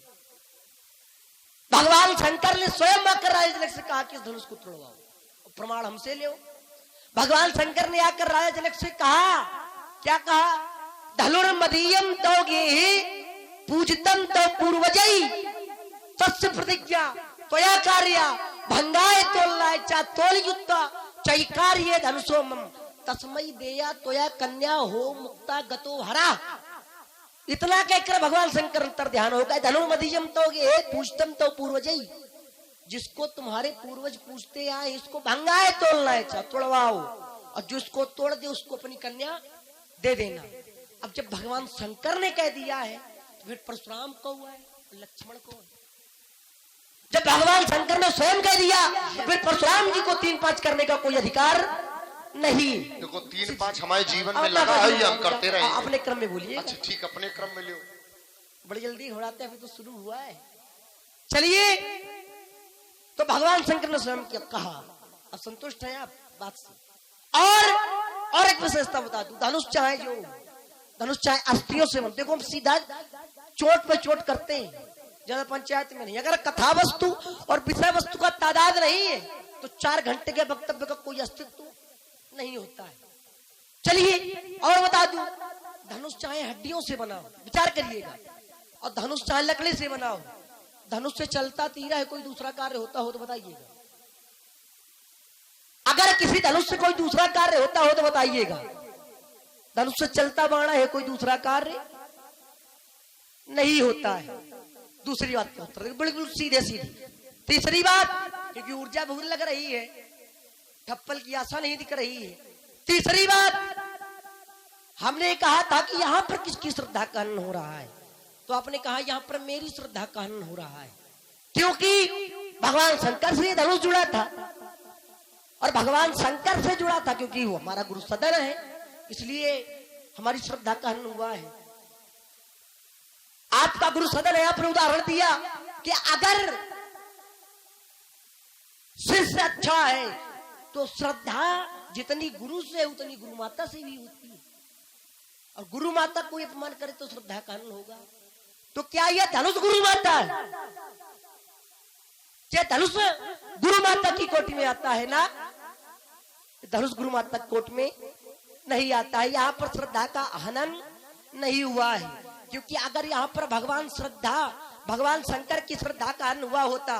भगवान शंकर ने स्वयं आकर राजा जनक से कहा कि इस धनुष को तोड़वाओ, प्रमाण हमसे ले। भगवान शंकर ने आकर राजा जनक से कहा, क्या कहा, धनुर्मदीयम तोगे पूजतम तो पूर्वजई तस्य प्रतिज्ञा त्वया कार्या भंगाए तोलनाय चा तोल युक्ता चैकार्ये धनुषो मम तस्मै देया त्वया कन्या हो मुक्ता गतो हरा। इतना कहकर भगवान शंकर अंतर ध्यान हो गए। धनुर्मदीयम तोगे पूजतम तो पूर्वजई, जिसको तुम्हारे पूर्वज पूछते आए इसको भंगाए तोलना है, चा तोड़वाओ, और जिसको तोड़ दे उसको अपनी कन्या दे देना। अब जब भगवान शंकर ने कह दिया है तो फिर परशुराम को हुआ है, लक्ष्मण को। जब भगवान शंकर ने स्वयं कह दिया तो फिर परशुराम जी को 3-5 करने का कोई अधिकार नहीं। देखो 3-5 हमारे जीवन में लगा है, ये हम करते रहे। अपने क्रम में बोलिए। अच्छा ठीक, अपने क्रम में लो। बड़ी जल्दी घोड़ाते अभी तो शुरू हुआ है। चलिए, तो भगवान शंकर ने स्वयं क्या कहा। अब संतुष्ट हैं आप बात से? और एक विशेषता बता दूं, धनुष चाहे अस्त्रियों से मत। देखो हम सीधा चोट पे चोट करते हैं, ज्यादा पंचायत में नहीं। अगर कथा वस्तु और विषय वस्तु का तादाद नहीं है तो 4 घंटे के वक्तव्य का कोई अस्तित्व नहीं होता है। चलिए और बता दूं, धनुष चाहे हड्डियों से बनाओ, विचार करिएगा, और धनुष चाहे लकड़ी से बनाओ, धनुष से चलता तीरा है, कोई दूसरा कार्य होता हो तो बताइएगा। अगर किसी धनुष से कोई दूसरा कार्य होता हो तो बताइएगा। धनुष से चलता बाणा है, कोई दूसरा कार्य नहीं होता है। दूसरी बात का उत्तर बिल्कुल सीधे सीधे। तीसरी बात, क्योंकि ऊर्जा बहुत लग रही है, ठप्पल की आशा नहीं दिख रही है। तीसरी बात, हमने कहा था कि यहाँ पर किसकी श्रद्धा का हनन हो रहा है, तो आपने कहा यहाँ पर मेरी श्रद्धा का हनन हो रहा है, क्योंकि भगवान शंकर से धनुष जुड़ा था, और भगवान शंकर से जुड़ा था क्योंकि वो हमारा गुरु सदन है, इसलिए हमारी श्रद्धा का हनन हुआ है। आपका गुरु सदन है, आपने उदाहरण दिया कि अगर शिष्य अच्छा है तो श्रद्धा जितनी गुरु से उतनी गुरु माता से भी होती है, और गुरु माता कोई अपमान करे तो श्रद्धा का हनन होगा। तो क्या यह धनुष गुरु माता है? क्या धनुष गुरु माता की कोटि में आता है? ना, धनुष गुरु माता कोट में नहीं आता है। यहाँ पर श्रद्धा का हनन नहीं हुआ है, क्योंकि अगर यहाँ पर भगवान शंकर की श्रद्धा का हनन हुआ होता,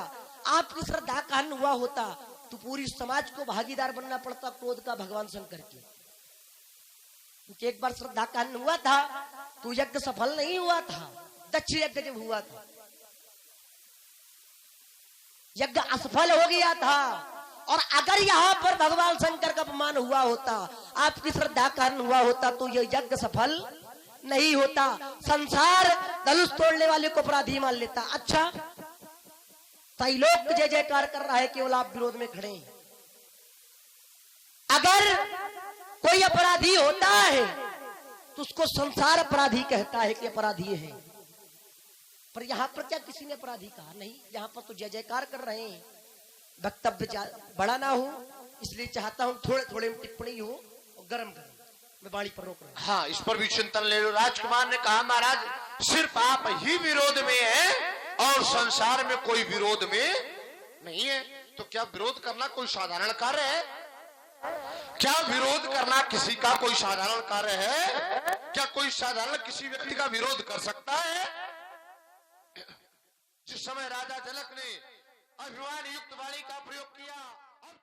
आपकी श्रद्धा का हनन हुआ होता, तो पूरी समाज को भागीदार बनना पड़ता क्रोध का भगवान शंकर के। क्योंकि एक बार श्रद्धा का हनन हुआ था तो यज्ञ सफल नहीं हुआ था। दक्ष यज्ञ जब हुआ था, यज्ञ असफल हो गया था, और अगर यहाँ पर भगवान शंकर का अपमान हुआ होता, आपकी श्रद्धा का हनन हुआ होता, तो यह यज्ञ सफल नहीं होता। संसार धनुष तोड़ने वाले को अपराधी मान लेता। अच्छा, त्रैलोक जय जयकार कर रहा है, केवल आप विरोध में खड़े हैं। अगर कोई अपराधी होता है तो उसको संसार अपराधी कहता है कि अपराधी है, पर यहाँ पर क्या किसी ने अपराधी कहा? नहीं, यहाँ पर तो जय जयकार कर रहे हैं। वक्तव्य बड़ा ना हो, इसलिए चाहता हूँ थोड़े थोड़े में टिप्पणी हो और गरम गरम मैं बाणी पर रोक रहा हूं। हाँ, इस पर भी चिंतन ले लो। राजकुमार ने कहा, महाराज सिर्फ आप ही विरोध में हैं और संसार में कोई विरोध में नहीं है। तो क्या विरोध करना कोई साधारण कार्य है? क्या विरोध करना किसी का कोई साधारण कार्य है? क्या कोई साधारण किसी व्यक्ति का विरोध कर सकता है? जिस समय राजा जनक ने अभिमान युक्त वाणी का प्रयोग किया, अब